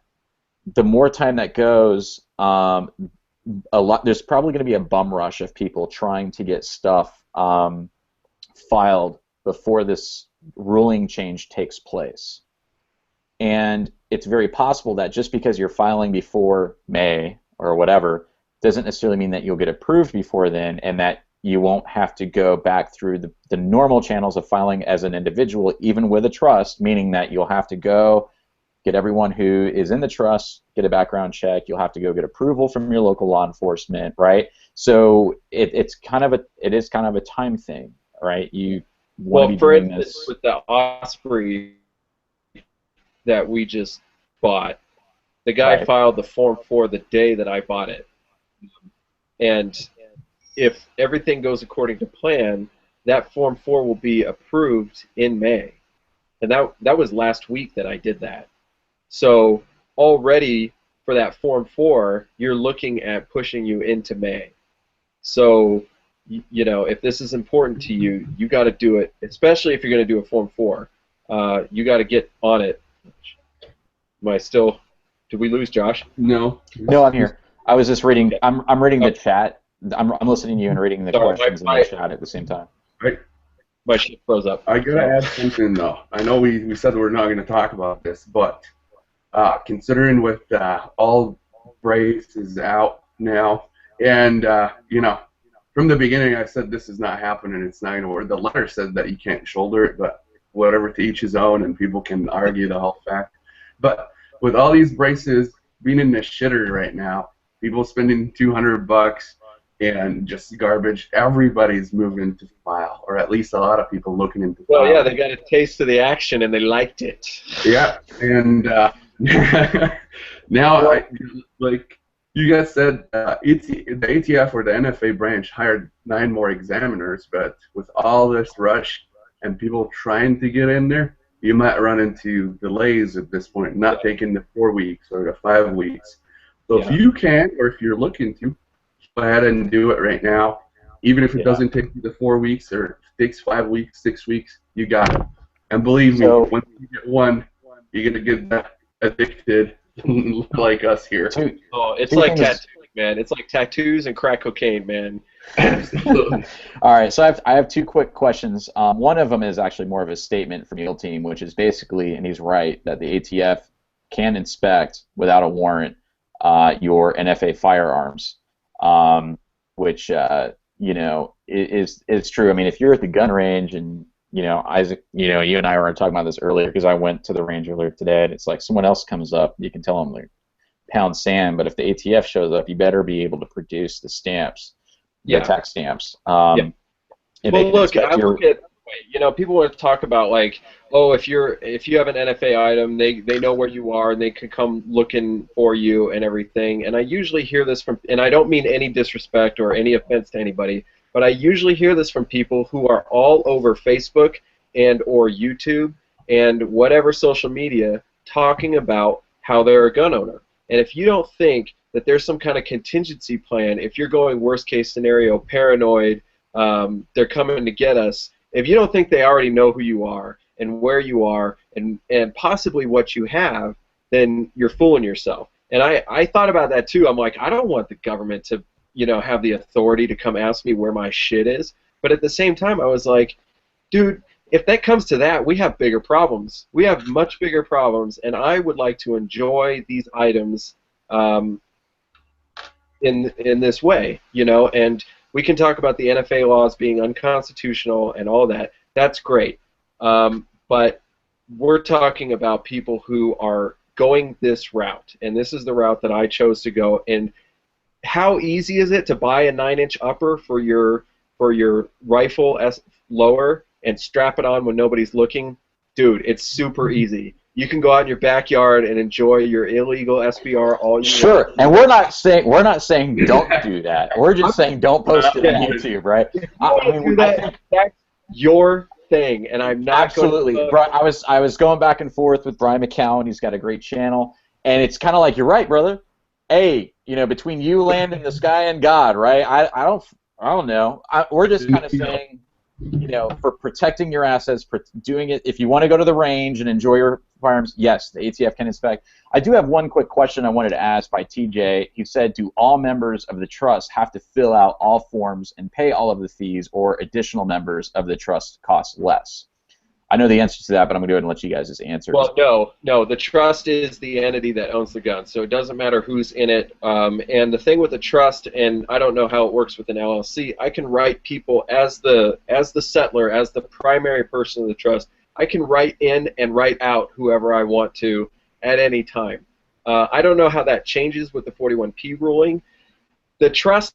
the more time that goes, there's probably going to be a bum rush of people trying to get stuff filed before this ruling change takes place. And it's very possible that just because you're filing before May or whatever doesn't necessarily mean that you'll get approved before then, and that you won't have to go back through the normal channels of filing as an individual, even with a trust, meaning that you'll have to go get everyone who is in the trust, get a background check, you'll have to go get approval from your local law enforcement, right? So it is kind of a time thing, right? You want to be doing this. With the Osprey that we just bought, the guy filed the Form 4 the day that I bought it. And if everything goes according to plan, that Form 4 will be approved in May. And that was last week that I did that. So already for that Form 4, you're looking at pushing you into May. So, if this is important to you, you got to do it, especially if you're going to do a Form 4. You got to get on it. Did we lose Josh? No. No, I'm here. I was just reading. I'm reading the chat. I'm listening to you and reading the questions in the chat at the same time. Right. My shit froze up. I gotta add something though. I know we said we're not going to talk about this, but considering with all braces out now, and from the beginning I said this is not happening. It's not going to work. The letter said that you can't shoulder it, but whatever, to each his own, and people can argue the whole fact. But with all these braces being in the shitter right now, people spending $200 and just garbage, everybody's moving to file, or at least a lot of people looking into file. Well, yeah, they got a taste of the action and they liked it. Yeah, and now, like you guys said, the ATF or the NFA branch hired 9 more examiners, but with all this rush and people trying to get in there, you might run into delays at this point, not taking the 4 weeks or the 5 weeks. So if you can, or if you're looking to, go ahead and do it right now. Even if it doesn't take you the 4 weeks, or it takes 5 weeks, 6 weeks, you got it. And believe me, once you get one, you're going to get that addicted like us here. Oh, it's like tattoos, man. It's like tattoos and crack cocaine, man. Absolutely. All right, so I have 2 quick questions. One of them is actually more of a statement from the team, which is basically, and he's right, that the ATF can inspect without a warrant your NFA firearms, which is true. I mean, if you're at the gun range and Isaac, you and I were talking about this earlier because I went to the range earlier today, and it's like someone else comes up, you can tell them like pound sand, but if the ATF shows up, you better be able to produce the stamps, the tax stamps. Well, look, I look at, you know, people want to talk about like, oh, if you have an NFA item, they know where you are and they can come looking for you and everything. And I usually hear this from, and I don't mean any disrespect or any offense to anybody, but I usually hear this from people who are all over Facebook and or YouTube and whatever social media talking about how they're a gun owner. And if you don't think that there's some kind of contingency plan, if you're going worst case scenario, paranoid, they're coming to get us, if you don't think they already know who you are and where you are and possibly what you have, then you're fooling yourself. And I thought about that too. I'm like, I don't want the government to, you know, have the authority to come ask me where my shit is. But at the same time, I was like, dude, if that comes to that, we have bigger problems. We have much bigger problems, and I would like to enjoy these items in this way, you know. And we can talk about the NFA laws being unconstitutional and all that. That's great. But we're talking about people who are going this route, and this is the route that I chose to go. And how easy is it to buy a 9-inch upper for your rifle lower and strap it on when nobody's looking? Dude, it's super easy. You can go out in your backyard and enjoy your illegal SBR all you want. Sure, and we're not saying don't do that. We're just saying don't post it on YouTube, right? That's your thing, and I'm not absolutely. I was going back and forth with Brian McCowan. He's got a great channel, and it's kind of like, you're right, brother. Hey, you know, between you, land, and the sky, and God, right? I don't know. We're just kind of saying, you know, for protecting your assets, for doing it. If you want to go to the range and enjoy your firearms, yes, the ATF can inspect. I do have one quick question I wanted to ask by TJ. He said, do all members of the trust have to fill out all forms and pay all of the fees, or additional members of the trust cost less? I know the answer to that, but I'm going to go ahead and let you guys just answer. Well, no. The trust is the entity that owns the gun, so it doesn't matter who's in it. And the thing with the trust, and I don't know how it works with an LLC, I can write people as the settler, as the primary person of the trust. I can write in and write out whoever I want to at any time. I don't know how that changes with the 41P ruling. The trust,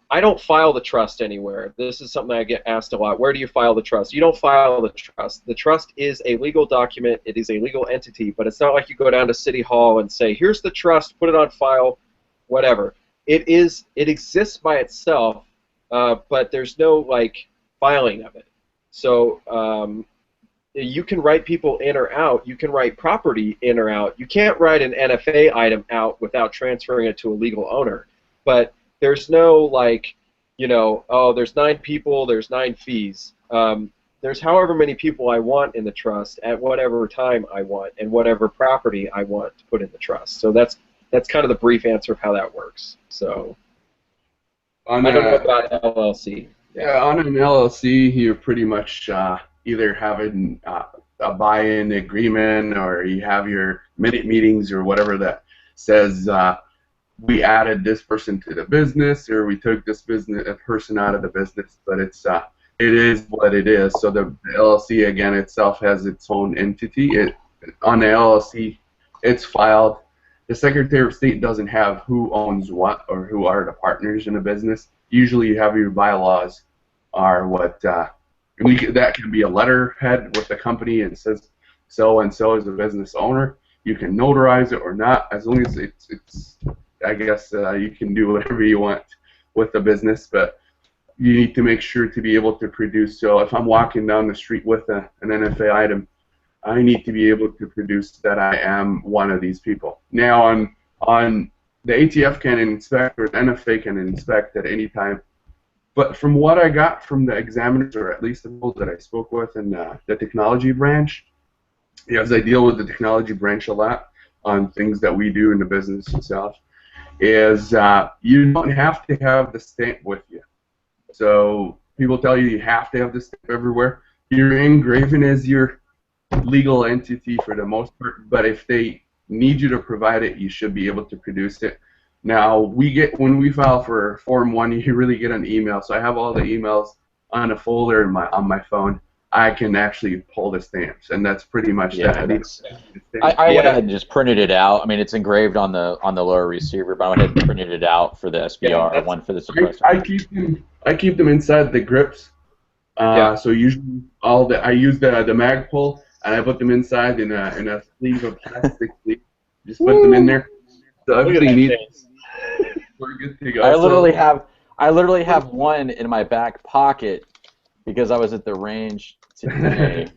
I don't file the trust anywhere. This is something I get asked a lot. Where do you file the trust? You don't file the trust. The trust is a legal document. It is a legal entity, but it's not like you go down to City Hall and say, here's the trust, put it on file, whatever. It exists by itself, but there's no, like, filing of it. So you can write people in or out. You can write property in or out. You can't write an NFA item out without transferring it to a legal owner. But there's no, like, you know, oh, there's 9 people, there's 9 fees. There's however many people I want in the trust at whatever time I want and whatever property I want to put in the trust. So that's kind of the brief answer of how that works. So I don't know about LLC. Yeah, on an LLC, you're pretty much either having a buy-in agreement, or you have your minute meetings or whatever that says we added this person to the business, or we took this person out of the business. But it is what it is. So the LLC again itself has its own entity. On the LLC, it's filed. The Secretary of State doesn't have who owns what or who are the partners in a business. Usually, you have your bylaws are what that can be a letterhead with the company and says so and so is a business owner. You can notarize it or not, as long as it's I guess you can do whatever you want with the business, but you need to make sure to be able to produce. So if I'm walking down the street with an NFA item, I need to be able to produce that I am one of these people. Now on the ATF can inspect, or the NFA can inspect at any time. But from what I got from the examiners, or at least the people that I spoke with in the technology branch, as I deal with the technology branch a lot on things that we do in the business itself, is you don't have to have the stamp with you. So people tell you have to have the stamp everywhere. Your engraving is your legal entity for the most part, but if they need you to provide it, you should be able to produce it. Now, when we file for Form 1, you really get an email. So I have all the emails on a folder on my phone. I can actually pull the stamps, and that's pretty much that. I went ahead and just printed it out. I mean, it's engraved on the lower receiver, but I went ahead and printed it out for the SBR, one for the suppressor. I keep them inside the grips, So usually I use the Magpul, and I put them inside in a sleeve of plastic sleeve. Just put them in there. So everything needs. We're good to go. I literally have one in my back pocket because I was at the range today.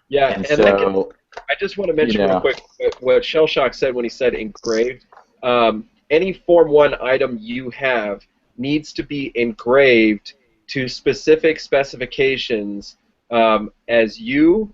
Yeah, and so I just want to mention real quick what Shell Shock said when he said engraved. Any Form 1 item you have needs to be engraved to specific specifications as you,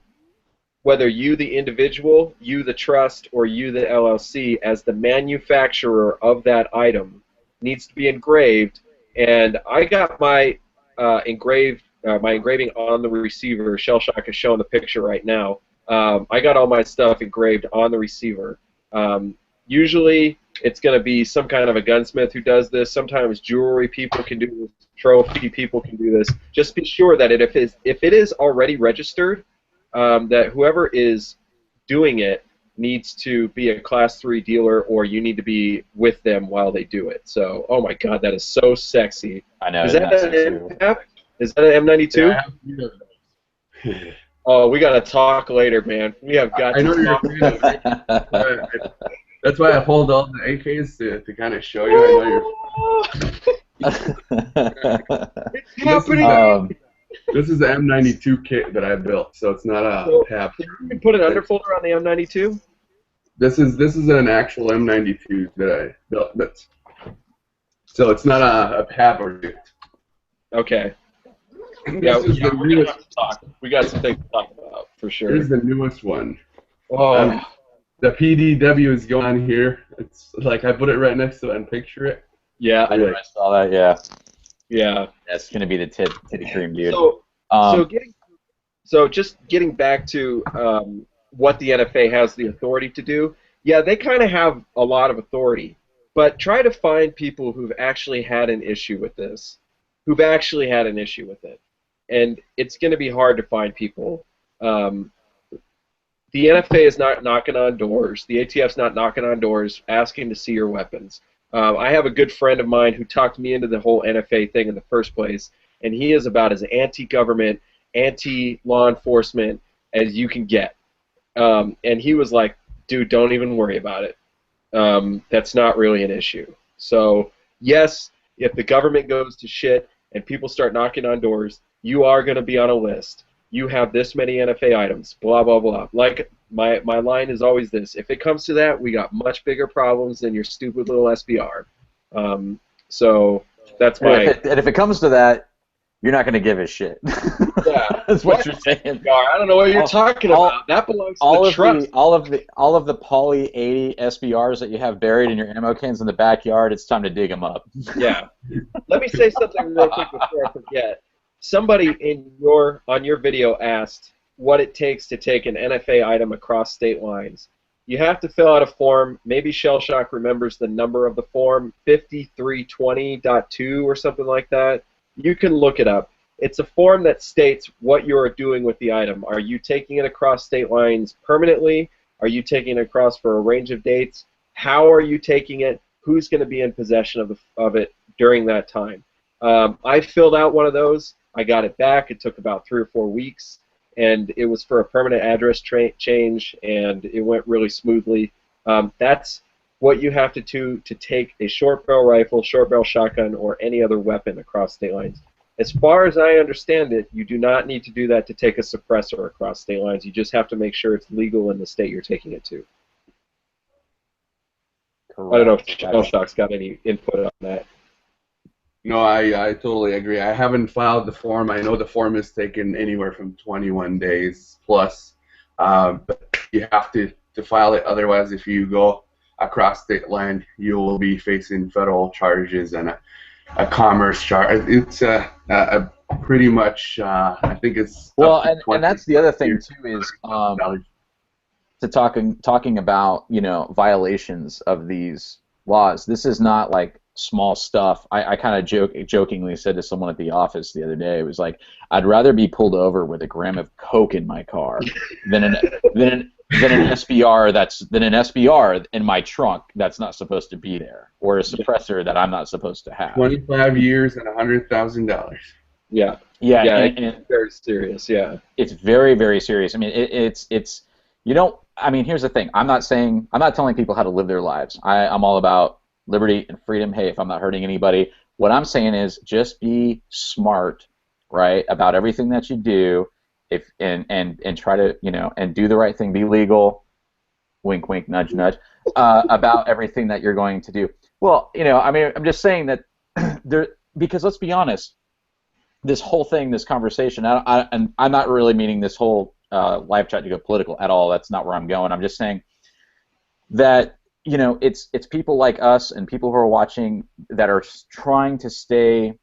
whether you the individual, you the trust, or you the LLC, as the manufacturer of that item, needs to be engraved. And I got my my engraving on the receiver. Shell Shock is showing the picture right now. I got all my stuff engraved on the receiver. Usually, it's going to be some kind of a gunsmith who does this. Sometimes jewelry people can do this. Trophy people can do this. Just be sure that if it is already registered, that whoever is doing it needs to be a Class 3 dealer, or you need to be with them while they do it. So, oh my God, that is so sexy. I know. Is that an MF? Is that an M92? Yeah. Oh, we gotta talk later, man. We have got. I know you're. That's why I hold all the AKs to kind of show you. I know It's happening. This is the M92 kit that I built, so it's not a PAP. You can put an underfolder on the M92. This is an actual M92 that I built, so it's not a PAP or it. Okay. Yeah, we got some things to talk about for sure. Here's the newest one. Oh. The PDW is going on here. It's like I put it right next to it and picture it. Yeah, I saw that. Yeah. Yeah. That's gonna be the titty cream, dude. So just getting back to what the NFA has the authority to do. Yeah, they kind of have a lot of authority, but try to find people who've actually had an issue with this, and it's going to be hard to find people. The NFA is not knocking on doors. The ATF's not knocking on doors asking to see your weapons. I have a good friend of mine who talked me into the whole NFA thing in the first place, and he is about as anti-government, anti-law enforcement as you can get. And he was like, dude, don't even worry about it. That's not really an issue. So, yes, if the government goes to shit and people start knocking on doors, you are going to be on a list. You have this many NFA items, blah, blah, blah. Like, my line is always this. If it comes to that, we got much bigger problems than your stupid little SBR. So that's my... And if it comes to that, you're not going to give a shit. Yeah. That's what you're saying. I don't know what you're talking about. That belongs to the trust. All of the Poly 80 SBRs that you have buried in your ammo cans in the backyard, it's time to dig them up. Yeah. Let me say something real quick before I forget. Somebody on your video asked what it takes to take an NFA item across state lines. You have to fill out a form. Maybe Shell Shock remembers the number of the form, 5320.2 or something like that. You can look it up. It's a form that states what you're doing with the item. Are you taking it across state lines permanently? Are you taking it across for a range of dates? How are you taking it? Who's going to be in possession of it during that time? I filled out one of those. I got it back. It took about 3 or 4 weeks, and it was for a permanent address change, and it went really smoothly. That's what you have to do to take a short barrel rifle, short barrel shotgun, or any other weapon across state lines. As far as I understand it, you do not need to do that to take a suppressor across state lines. You just have to make sure it's legal in the state you're taking it to. Correct. I don't know if Shell Shock's got any input on that. No, I totally agree. I haven't filed the form. I know the form is taken anywhere from 21 days plus, but you have to file it. Otherwise, if you go across state line, you will be facing federal charges and a commerce charge. It's pretty much, I think it's... Well, and that's the other thing, too, is talking about, violations of these laws. This is not like small stuff. I kind of jokingly said to someone at the office the other day, it was like, I'd rather be pulled over with a gram of coke in my car than an SBR in my trunk that's not supposed to be there, or a suppressor that I'm not supposed to have. 25 years and $100,000. Yeah. Yeah, Yeah, and it's very serious. Yeah. it's very, very serious. I mean, it's you don't. I mean, here's the thing. I'm not telling people how to live their lives. I'm all about liberty and freedom. Hey, if I'm not hurting anybody, what I'm saying is just be smart, right, about everything that you do. If and try to and do the right thing. Be legal. Wink, wink, nudge, nudge. About everything that you're going to do. Well, I mean, I'm just saying that because let's be honest. This whole thing, this conversation, and I'm not really meaning this whole live chat to go political at all. That's not where I'm going. I'm just saying that it's people like us and people who are watching that are trying to stay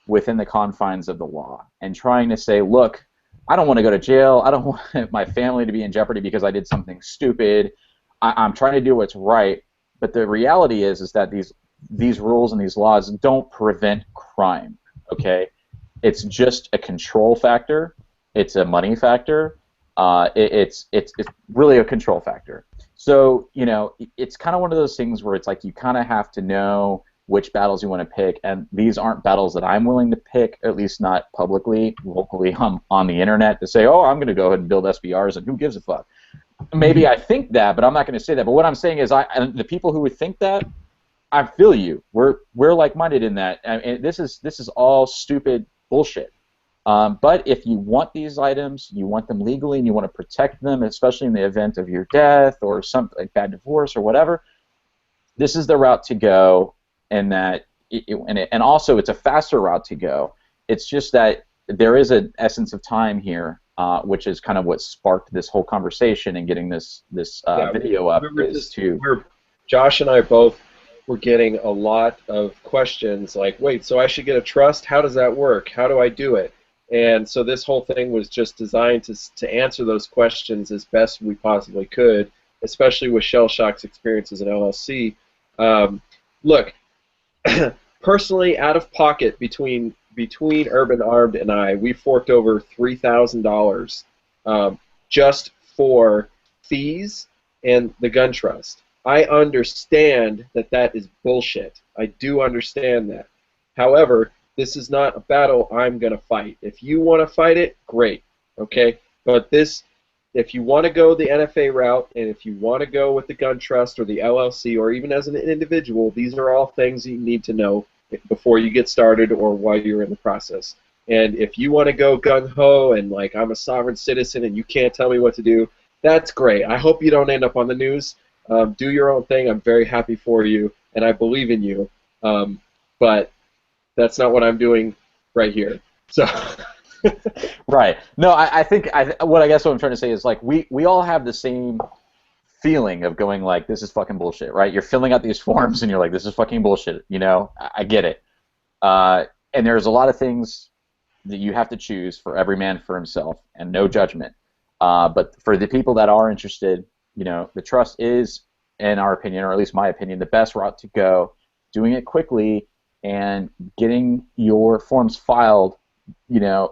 within the confines of the law and trying to say, look, I don't want to go to jail. I don't want my family to be in jeopardy because I did something stupid. I'm trying to do what's right. But the reality is that these rules and these laws don't prevent crime. Okay. It's just a control factor. It's a money factor. It's really a control factor. So it's kind of one of those things where it's like you kind of have to know which battles you want to pick, and these aren't battles that I'm willing to pick, at least not publicly, locally on the internet, to say, oh, I'm going to go ahead and build SBRs, and who gives a fuck? Maybe I think that, but I'm not going to say that. But what I'm saying is, and the people who would think that, I feel you. We're like-minded in that. And this is all stupid bullshit. But if you want these items, you want them legally, and you want to protect them, especially in the event of your death or something like bad divorce or whatever, this is the route to go. And that, and also it's a faster route to go. It's just that there is an essence of time here, which is kind of what sparked this whole conversation and getting this video up. Where Josh and I both were getting a lot of questions like, wait, so I should get a trust? How does that work? How do I do it? And so this whole thing was just designed to answer those questions as best we possibly could, especially with Shell Shock's experience as an LLC. Look, personally, out of pocket between Urban Armed and I, we forked over $3,000 just for fees and the gun trust. I understand that is bullshit. I do understand that. However, this is not a battle I'm going to fight. If you want to fight it, great, okay? But if you want to go the NFA route, and if you want to go with the gun trust or the LLC, or even as an individual, these are all things you need to know before you get started or while you're in the process. And if you want to go gung-ho and like, I'm a sovereign citizen and you can't tell me what to do, that's great. I hope you don't end up on the news. Do your own thing. I'm very happy for you, and I believe in you. But that's not what I'm doing right here. So. Right. No, I think what I'm trying to say is like we all have the same feeling of going like, this is fucking bullshit, right? You're filling out these forms and you're like, this is fucking bullshit. I get it. And there's a lot of things that you have to choose for every man for himself, and no judgment. But for the people that are interested, the trust is, in our opinion, or at least my opinion, the best route to go. Doing it quickly and getting your forms filed,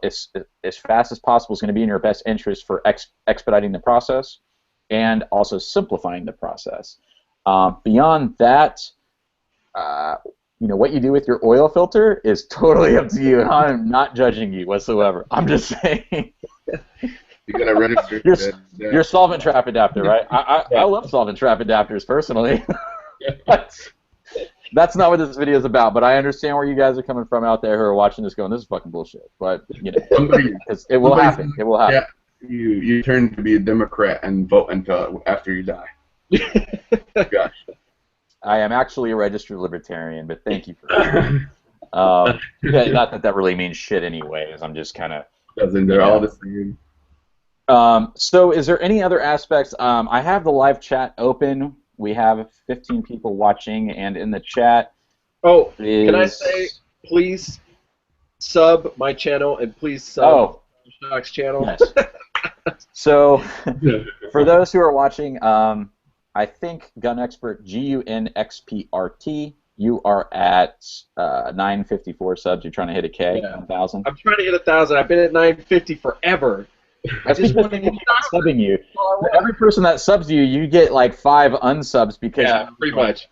as fast as possible is going to be in your best interest for expediting the process and also simplifying the process. Beyond that, what you do with your oil filter is totally up to you, and I'm not judging you whatsoever. I'm just saying. You gotta register your solvent trap adapter, right? I love solvent trap adapters personally. That's not what this video is about, but I understand where you guys are coming from out there who are watching this going, this is fucking bullshit. But, it will happen. It will happen. Yeah, you turn to be a Democrat and vote until after you die. Gosh. I am actually a registered libertarian, but thank you for that. Not that really means shit anyways. I'm just kind of... They're all the same. So is there any other aspects? I have the live chat open. We have 15 people watching, and in the chat can I say, please sub my channel, and please sub Shock's channel? Yes. So, for those who are watching, I think Gun Expert, GUNXPRT, you are at 954 subs. You're trying to hit a K, 1,000? I'm trying to hit 1,000. I've been at 950 forever. That's because people keep subbing you. For every person that subs you, you get like 5 unsubs because pretty much.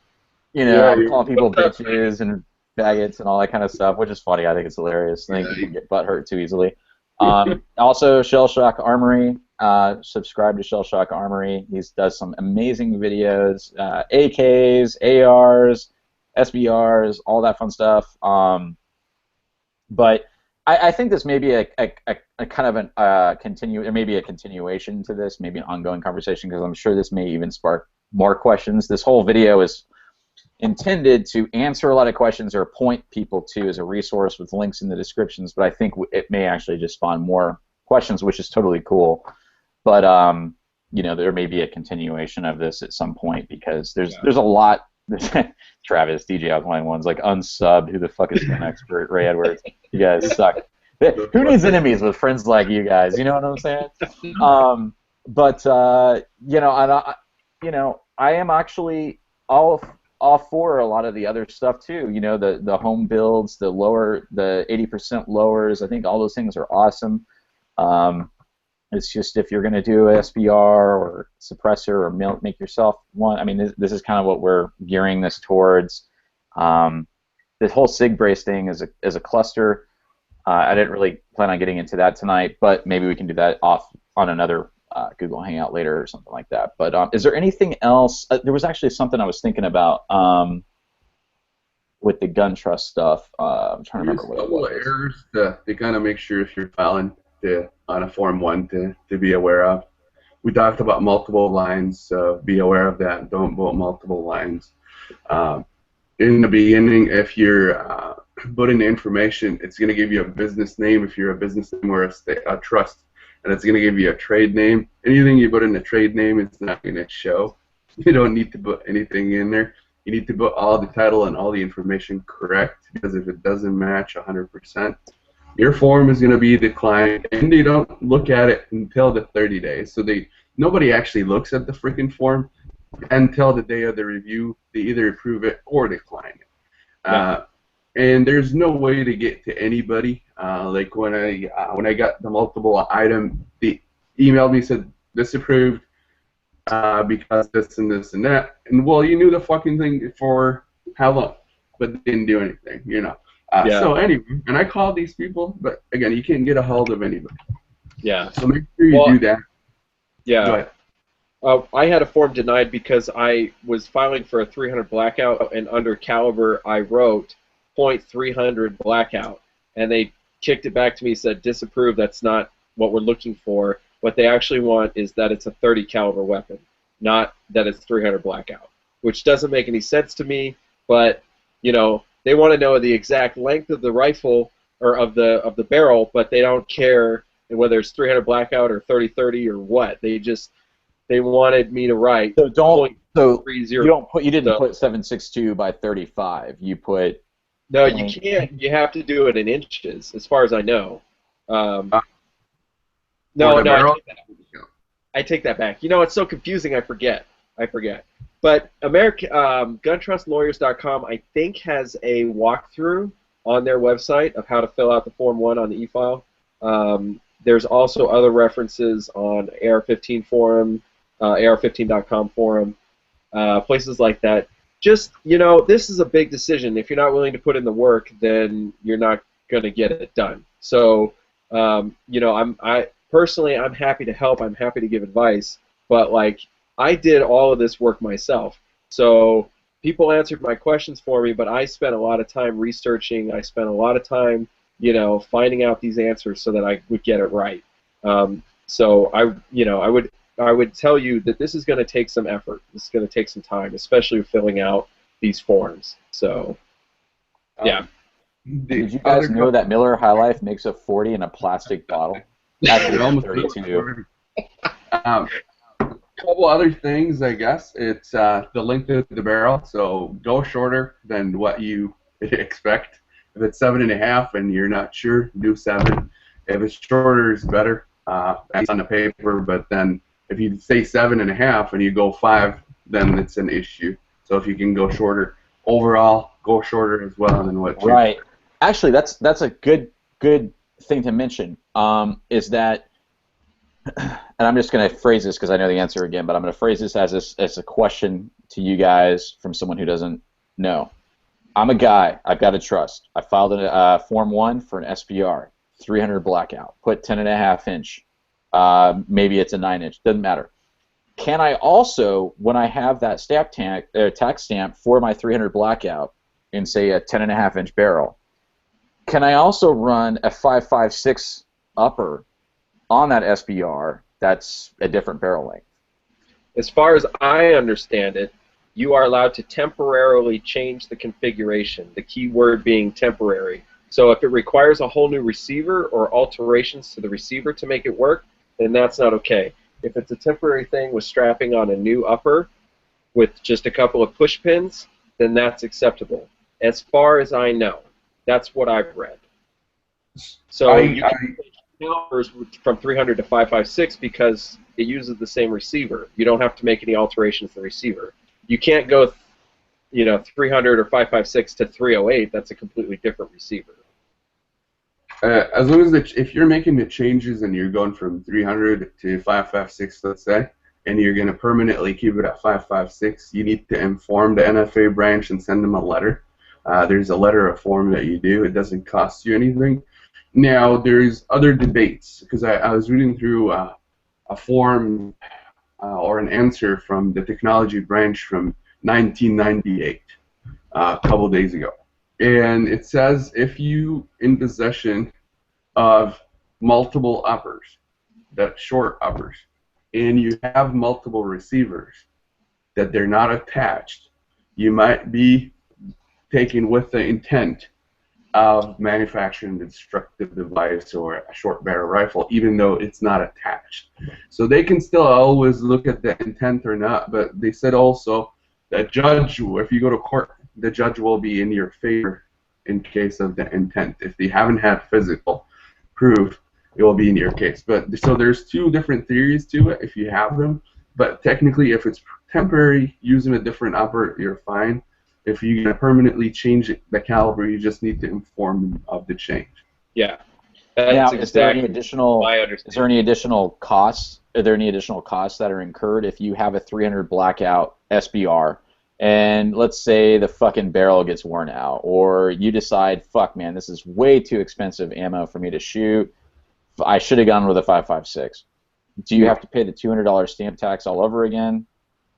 I'm calling people bitches and faggots and all that kind of stuff, which is funny. I think it's hilarious. I think people get butt hurt too easily. Also, Shell Shock Armory. Subscribe to Shell Shock Armory. He does some amazing videos. AKs, ARs, SBRs, all that fun stuff. But I think this may be a kind of an maybe a continuation to this, maybe an ongoing conversation, because I'm sure this may even spark more questions. This whole video is intended to answer a lot of questions or point people to as a resource with links in the descriptions, but I think it may actually just spawn more questions, which is totally cool. But you know, there may be a continuation of this at some point, because there's a lot. Travis, DJ Outline1's like unsubbed. Who the fuck is an expert? Ray Edwards. You guys suck. Who needs enemies with friends like you guys? You know what I'm saying? But you know, I am actually all for a lot of the other stuff too. You know, the home builds, the 80% lowers. I think all those things are awesome. It's just if you're going to do a SBR or suppressor or make yourself one, I mean, this is kind of what we're gearing this towards. This whole SIG brace thing is a cluster. I didn't really plan on getting into that tonight, but maybe we can do that off on another Google Hangout later or something like that. But is there anything else? There was actually something I was thinking about with the gun trust stuff. I'm trying to remember what it was. Errors to kind of make sure if you're filing on a Form 1 to be aware of. We talked about multiple lines, so be aware of that. Don't vote multiple lines. In the beginning, if you're putting the information, it's going to give you a business name if you're a business name or a trust, and it's going to give you a trade name. Anything you put in a trade name is not going to show. You don't need to put anything in there. You need to put all the title and all the information correct, because if it doesn't match 100%, your form is going to be declined, and they don't look at it until the 30 days. So nobody actually looks at the freaking form until the day of the review. They either approve it or decline it. Yeah. And there's no way to get to anybody. Like when I got the multiple item, they emailed me, said disapproved because this and this and that. And well, you knew the fucking thing for how long, but didn't do anything, you know. So anyway, and I called these people, but again, you can't get a hold of anybody. Yeah. So make sure you do that. Yeah. I had a form denied because I was filing for a 300 blackout, and under caliber I wrote .300 blackout, and they kicked it back to me, said disapprove. That's not what we're looking for. What they actually want is that it's a 30 caliber weapon, not that it's 300 blackout, which doesn't make any sense to me. But you know, they want to know the exact length of the rifle or of the barrel, but they don't care whether it's 300 blackout or 30-30 or what. They wanted me to write. So you didn't put 7.62 by 35. You put. No, you can't. You have to do it in inches, as far as I know. I take that back. You know, it's so confusing. I forget. But GunTrustLawyers.com, I think, has a walkthrough on their website of how to fill out the Form 1 on the e-file. There's also other references on AR-15 forum, AR-15.com forum, places like that. Just, you know, this is a big decision. If you're not willing to put in the work, then you're not going to get it done. So, you know, personally, I'm happy to help. I'm happy to give advice. But, like, I did all of this work myself. So people answered my questions for me, but I spent a lot of time researching. I spent a lot of time, you know, finding out these answers so that I would get it right. So I would tell you that this is going to take some effort. This is going to take some time, especially filling out these forms. So, yeah. Did you guys know that Miller High Life makes a 40 in a plastic bottle? Actually, almost 32. Couple other things, I guess. It's the length of the barrel. So go shorter than what you expect. If it's 7.5 and you're not sure, do 7. If it's shorter, it's better. It's on the paper. But then if you say 7.5 and you go 5, then it's an issue. So if you can go shorter, overall, go shorter as well than what. Right. Actually, that's a good thing to mention. Is that. And I'm just going to phrase this because I know the answer again, but I'm going to phrase this as a question to you guys from someone who doesn't know. I'm a guy. I've got to trust. I filed a Form 1 for an SBR, 300 blackout. Put 10.5 inch. Maybe it's a 9 inch. Doesn't matter. Can I also, when I have that tax stamp for my 300 blackout in, say, a 10.5 inch barrel, can I also run a 5.56 upper on that SBR that's a different barrel length? As far as I understand it, you are allowed to temporarily change the configuration, the key word being temporary. So if it requires a whole new receiver or alterations to the receiver to make it work, then that's not okay. If it's a temporary thing with strapping on a new upper with just a couple of push pins, then that's acceptable. As far as I know, that's what I've read. So you can change numbers from 300 to 5.56 because it uses the same receiver. You don't have to make any alterations to the receiver. You can't go, 300 or 5.56 to 308. That's a completely different receiver. As long as if you're making the changes and you're going from 300 to 5.56, let's say, and you're going to permanently keep it at 5.56, you need to inform the NFA branch and send them a letter. There's a letter of form that you do. It doesn't cost you anything. Now, there's other debates, because I was reading through a form or an answer from the technology branch from 1998, a couple days ago. And it says if you in possession of multiple uppers, that short uppers, and you have multiple receivers that they're not attached, you might be taken with the intent of manufacturing a destructive device or a short barrel rifle, even though it's not attached. So they can still always look at the intent or not, but they said also that judge, if you go to court, the judge will be in your favor in case of the intent. If they haven't had physical proof, it will be in your case. But so there's two different theories to it if you have them. But technically, if it's temporary, using a different upper, you're fine. If you're going to permanently change the caliber, you just need to inform them of the change. Yeah. Now, is there any additional costs? Are there any additional costs that are incurred if you have a 300 blackout SBR and let's say the fucking barrel gets worn out, or you decide, fuck man, this is way too expensive ammo for me to shoot. I should have gone with a 5.56. Do you have to pay the $200 stamp tax all over again,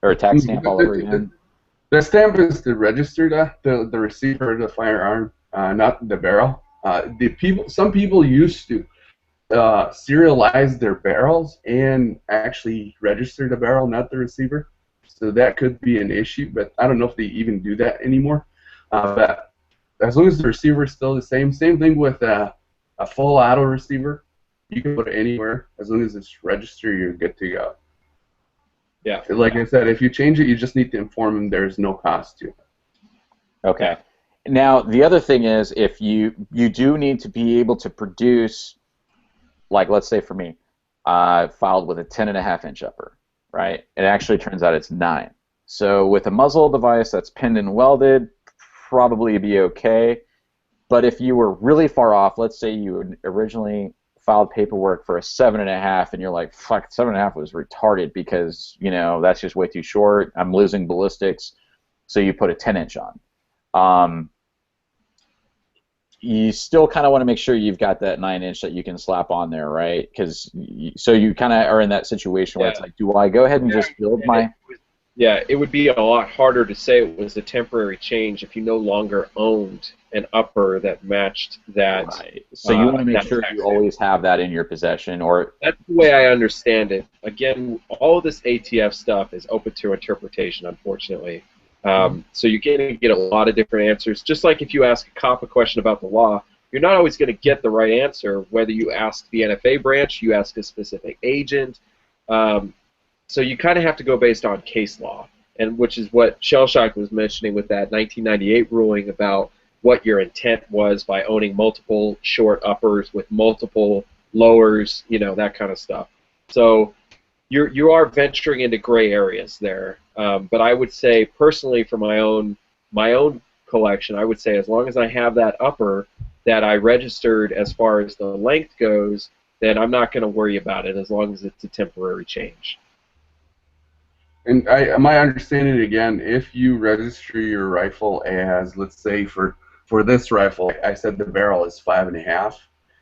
or tax stamp all over again? The stamp is to register the receiver of the firearm, not the barrel. Some people used to serialize their barrels and actually register the barrel, not the receiver. So that could be an issue, but I don't know if they even do that anymore. But as long as the receiver is still the same thing with a full auto receiver. You can put it anywhere. As long as it's registered, you're good to go. Yeah. Like I said, if you change it, you just need to inform them there's no cost to it. Okay. Now, the other thing is, if you do need to be able to produce, like let's say for me, filed with a 10.5 inch upper, right? It actually turns out it's 9. So with a muzzle device that's pinned and welded, probably be okay. But if you were really far off, let's say you originally filed paperwork for a 7.5 and you're like, fuck, 7.5 was retarded because, that's just way too short. I'm losing ballistics. So you put a 10 inch on. You still kind of want to make sure you've got that 9 inch that you can slap on there, right? Because so you kind of are in that situation where it's like, do I go ahead and just build my... Yeah, it would be a lot harder to say it was a temporary change if you no longer owned an upper that matched that. Right. So you want to make sure you always have that in your possession, or... That's the way I understand it. Again, all of this ATF stuff is open to interpretation, unfortunately. So you're going to get a lot of different answers. Just like if you ask a cop a question about the law, you're not always going to get the right answer, whether you ask the NFA branch, you ask a specific agent. So you kind of have to go based on case law, and which is what Shellshock was mentioning with that 1998 ruling about what your intent was by owning multiple short uppers with multiple lowers, that kind of stuff. So you are venturing into gray areas there. But I would say personally, for my own collection, I would say as long as I have that upper that I registered as far as the length goes, then I'm not going to worry about it as long as it's a temporary change. And my understanding again, if you register your rifle as, let's say for this rifle, I said the barrel is 5.5,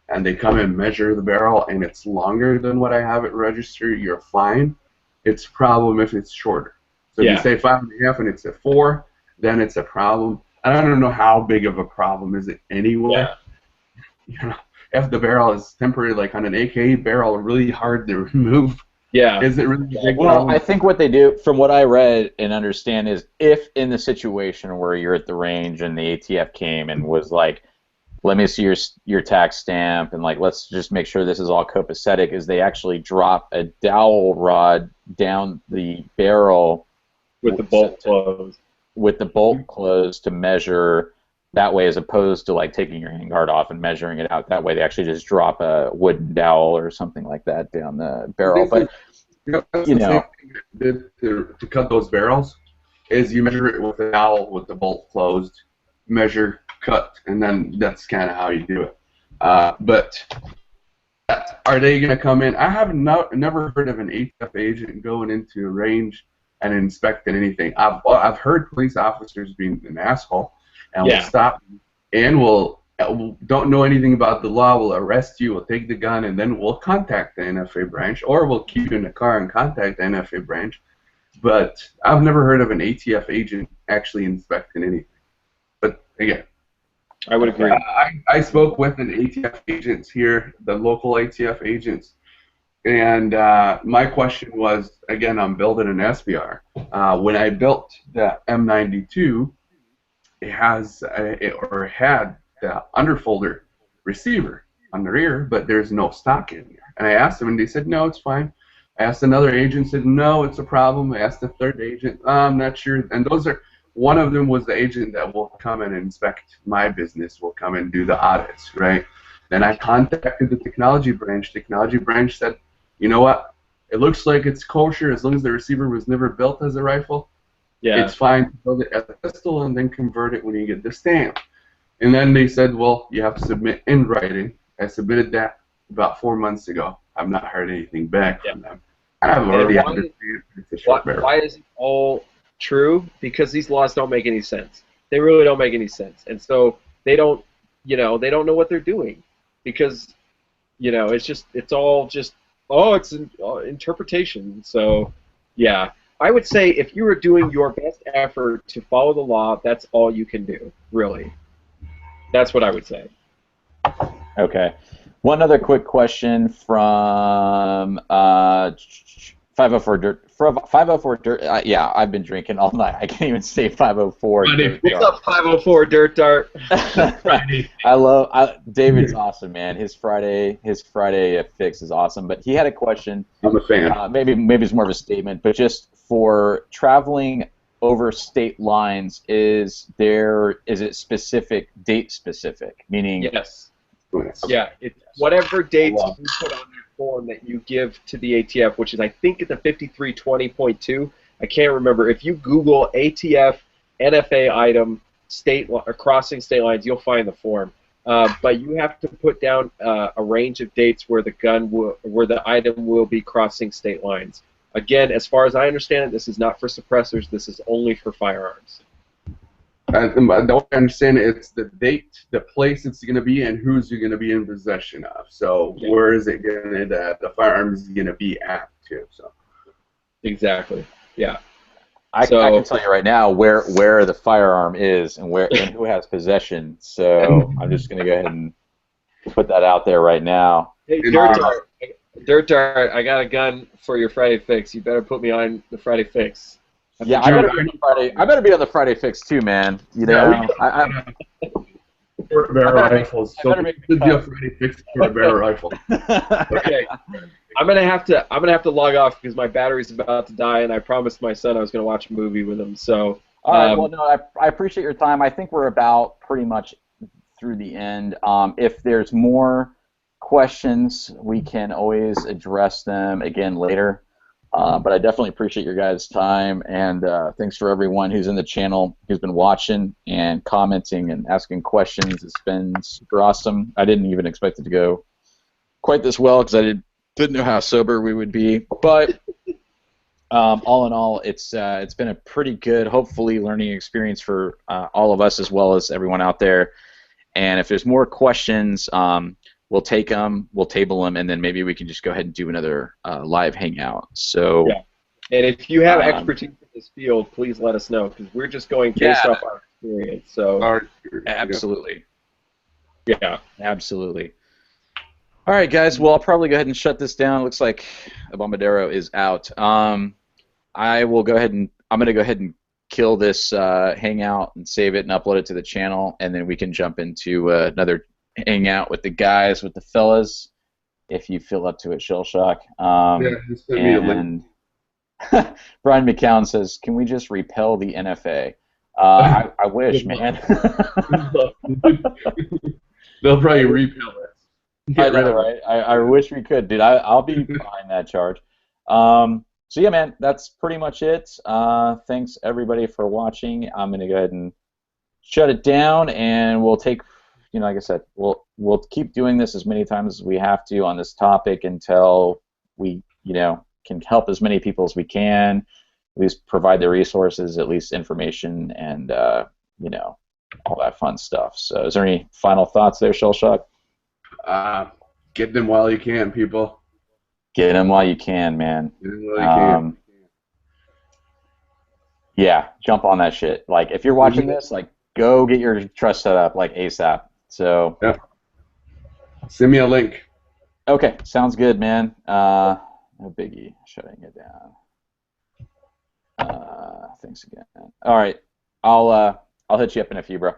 and they come and measure the barrel and it's longer than what I have it registered, you're fine. It's a problem if it's shorter. So if you say 5.5 and it's a 4, then it's a problem. And I don't know how big of a problem is it anyway. Yeah. You know, if the barrel is temporary, like on an AK barrel, really hard to remove. Yeah. Is it really a big Well, problem? I think what they do, from what I read and understand, is if in the situation where you're at the range and the ATF came and was like, let me see your tax stamp and like let's just make sure this is all copacetic, is they actually drop a dowel rod down the barrel With the bolt closed. With the bolt closed to measure that way, as opposed to like taking your handguard off and measuring it out that way. They actually just drop a wooden dowel or something like that down the barrel. But that's you the know, same thing they did to cut those barrels is you measure it with a dowel with the bolt closed, measure, cut, and then that's kind of how you do it. But are they going to come in? I have never heard of an ATF agent going into a range and inspecting anything. I've heard police officers being an asshole and will stop you and will don't know anything about the law, will arrest you, will take the gun, and then we'll contact the NFA branch, or we'll keep you in the car and contact the NFA branch. But I've never heard of an ATF agent actually inspecting anything. But again, I would agree. I spoke with an ATF agents here, the local ATF agents, and my question was, again, I'm building an SBR. When I built the M92, it has or had the underfolder receiver on the rear, but there's no stock in here. And I asked them, and they said, no, it's fine. I asked another agent, said, no, it's a problem. I asked the third agent, I'm not sure. And those are, one of them was the agent that will come and inspect my business, will come and do the audits, right? Then I contacted the technology branch. Technology branch said, you know what? It looks like it's kosher as long as the receiver was never built as a rifle. Yeah. It's fine to build it as a pistol and then convert it when you get the stamp. And then they said, well, you have to submit in writing. I submitted that about 4 months ago. I've not heard anything back from them. I've already understood it's a short barrel. Why is it all true? Because these laws don't make any sense. They really don't make any sense. And so they don't, they don't know what they're doing. Because, it's all just, it's an interpretation. So, yeah. I would say if you were doing your best effort to follow the law, that's all you can do, really. That's what I would say. Okay. One other quick question from 504 Dirt. 504 Dirt. Yeah, I've been drinking all night. I can't even say 504. What's up, 504 Dirt Dart? David's awesome, man. His Friday fix is awesome. But he had a question. I'm a fan. Maybe it's more of a statement, but just for traveling over state lines, is it specific, date specific? Meaning, yes. Yeah, it's whatever dates you put on your form that you give to the ATF, which is I think it's the 5320.2. I can't remember. If you Google ATF NFA item crossing state lines, you'll find the form. But you have to put down a range of dates where the item will be crossing state lines. Again, as far as I understand it, this is not for suppressors. This is only for firearms. The way I understand it, it's the date, the place it's going to be, and who's you're going to be in possession of. So where is it going to, the firearm is going to be at, too. So. Exactly. Yeah. I can tell you right now where the firearm is and who has possession. So I'm just going to go ahead and put that out there right now. Hey, Dirt Dart, I got a gun for your Friday fix. You better put me on the Friday fix. Yeah, I better be on the Friday fix too, man. Short barrel rifles. So Friday fix short barrel rifle. Okay. I'm gonna have to log off because my battery's about to die, and I promised my son I was gonna watch a movie with him. So. All right. Well, no, I appreciate your time. I think we're about pretty much through the end. If there's more questions, we can always address them again later. But I definitely appreciate your guys' time, and thanks for everyone who's in the channel, who's been watching and commenting and asking questions. It's been super awesome. I didn't even expect it to go quite this well because I didn't know how sober we would be. But all in all, it's been a pretty good, hopefully, learning experience for all of us as well as everyone out there. And if there's more questions, we'll take them, we'll table them, and then maybe we can just go ahead and do another live hangout. So, Yeah. And if you have expertise in this field, please let us know, because we're just going based off our experience. So, absolutely. Yeah. Absolutely. All right, guys. Well, I'll probably go ahead and shut this down. Looks like the Bombadero is out. I will go ahead and I'm going to go ahead and kill this hangout and save it and upload it to the channel, and then we can jump into another hangout with the guys, with the fellas, if you feel up to it, Shell Shock. Just send me a link. Brian McCown says, "Can we just repel the NFA?" I wish, man. They'll probably repel it. I know, right? I wish we could, dude. I'll be behind that charge. So yeah, man, that's pretty much it. Thanks everybody for watching. I'm gonna go ahead and shut it down, and we'll take, like I said, we'll keep doing this as many times as we have to on this topic until we, can help as many people as we can. At least provide the resources, at least information, and all that fun stuff. So, is there any final thoughts there, Shell Shock? Get them while you can, people. Get them while you can, man. Get them while you can. Yeah, jump on that shit. Like, if you're watching this, like, go get your trust set up, like, ASAP. So. Yeah. Send me a link. Okay, sounds good, man. No biggie. Shutting it down. Thanks again. All right, I'll hit you up in a few, bro.